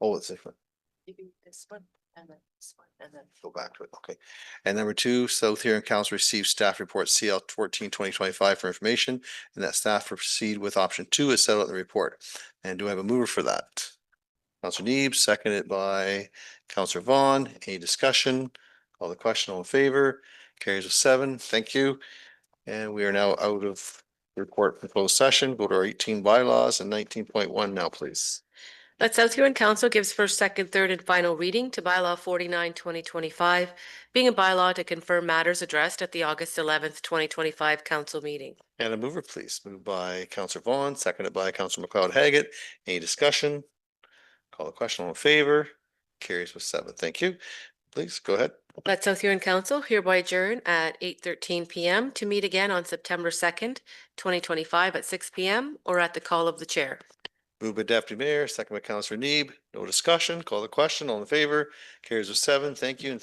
S1: oh, it's different.
S2: This one and then this one and then.
S1: Go back to it. Okay. And number two, South Huron Council receives staff report CL 14-2025 for information, and that staff proceed with option two as set out in the report. And do I have a mover for that? Councillor Neebs, seconded by Councillor Vaughn. Any discussion? Call the question. All in favor? Carries with 7. Thank you. And we are now out of the report from closed session. Go to our 18 bylaws and 19.1 now, please.
S2: That South Huron Council gives first, second, third, and final reading to bylaw 49-2025, being a bylaw to confirm matters addressed at the August 11th, 2025 council meeting.
S1: And a mover, please. Moved by Councillor Vaughn, seconded by Councillor McLeod Haggett. Any discussion? Call the question. All in favor? Carries with 7. Thank you. Please go ahead.
S2: That South Huron Council hereby adjourn at 8:13 p.m. to meet again on September 2nd, 2025 at 6 p.m. or at the call of the chair.
S1: Moved by Deputy Mayor, second by Councillor Neeb. No discussion. Call the question. All in favor? Carries with 7. Thank you. And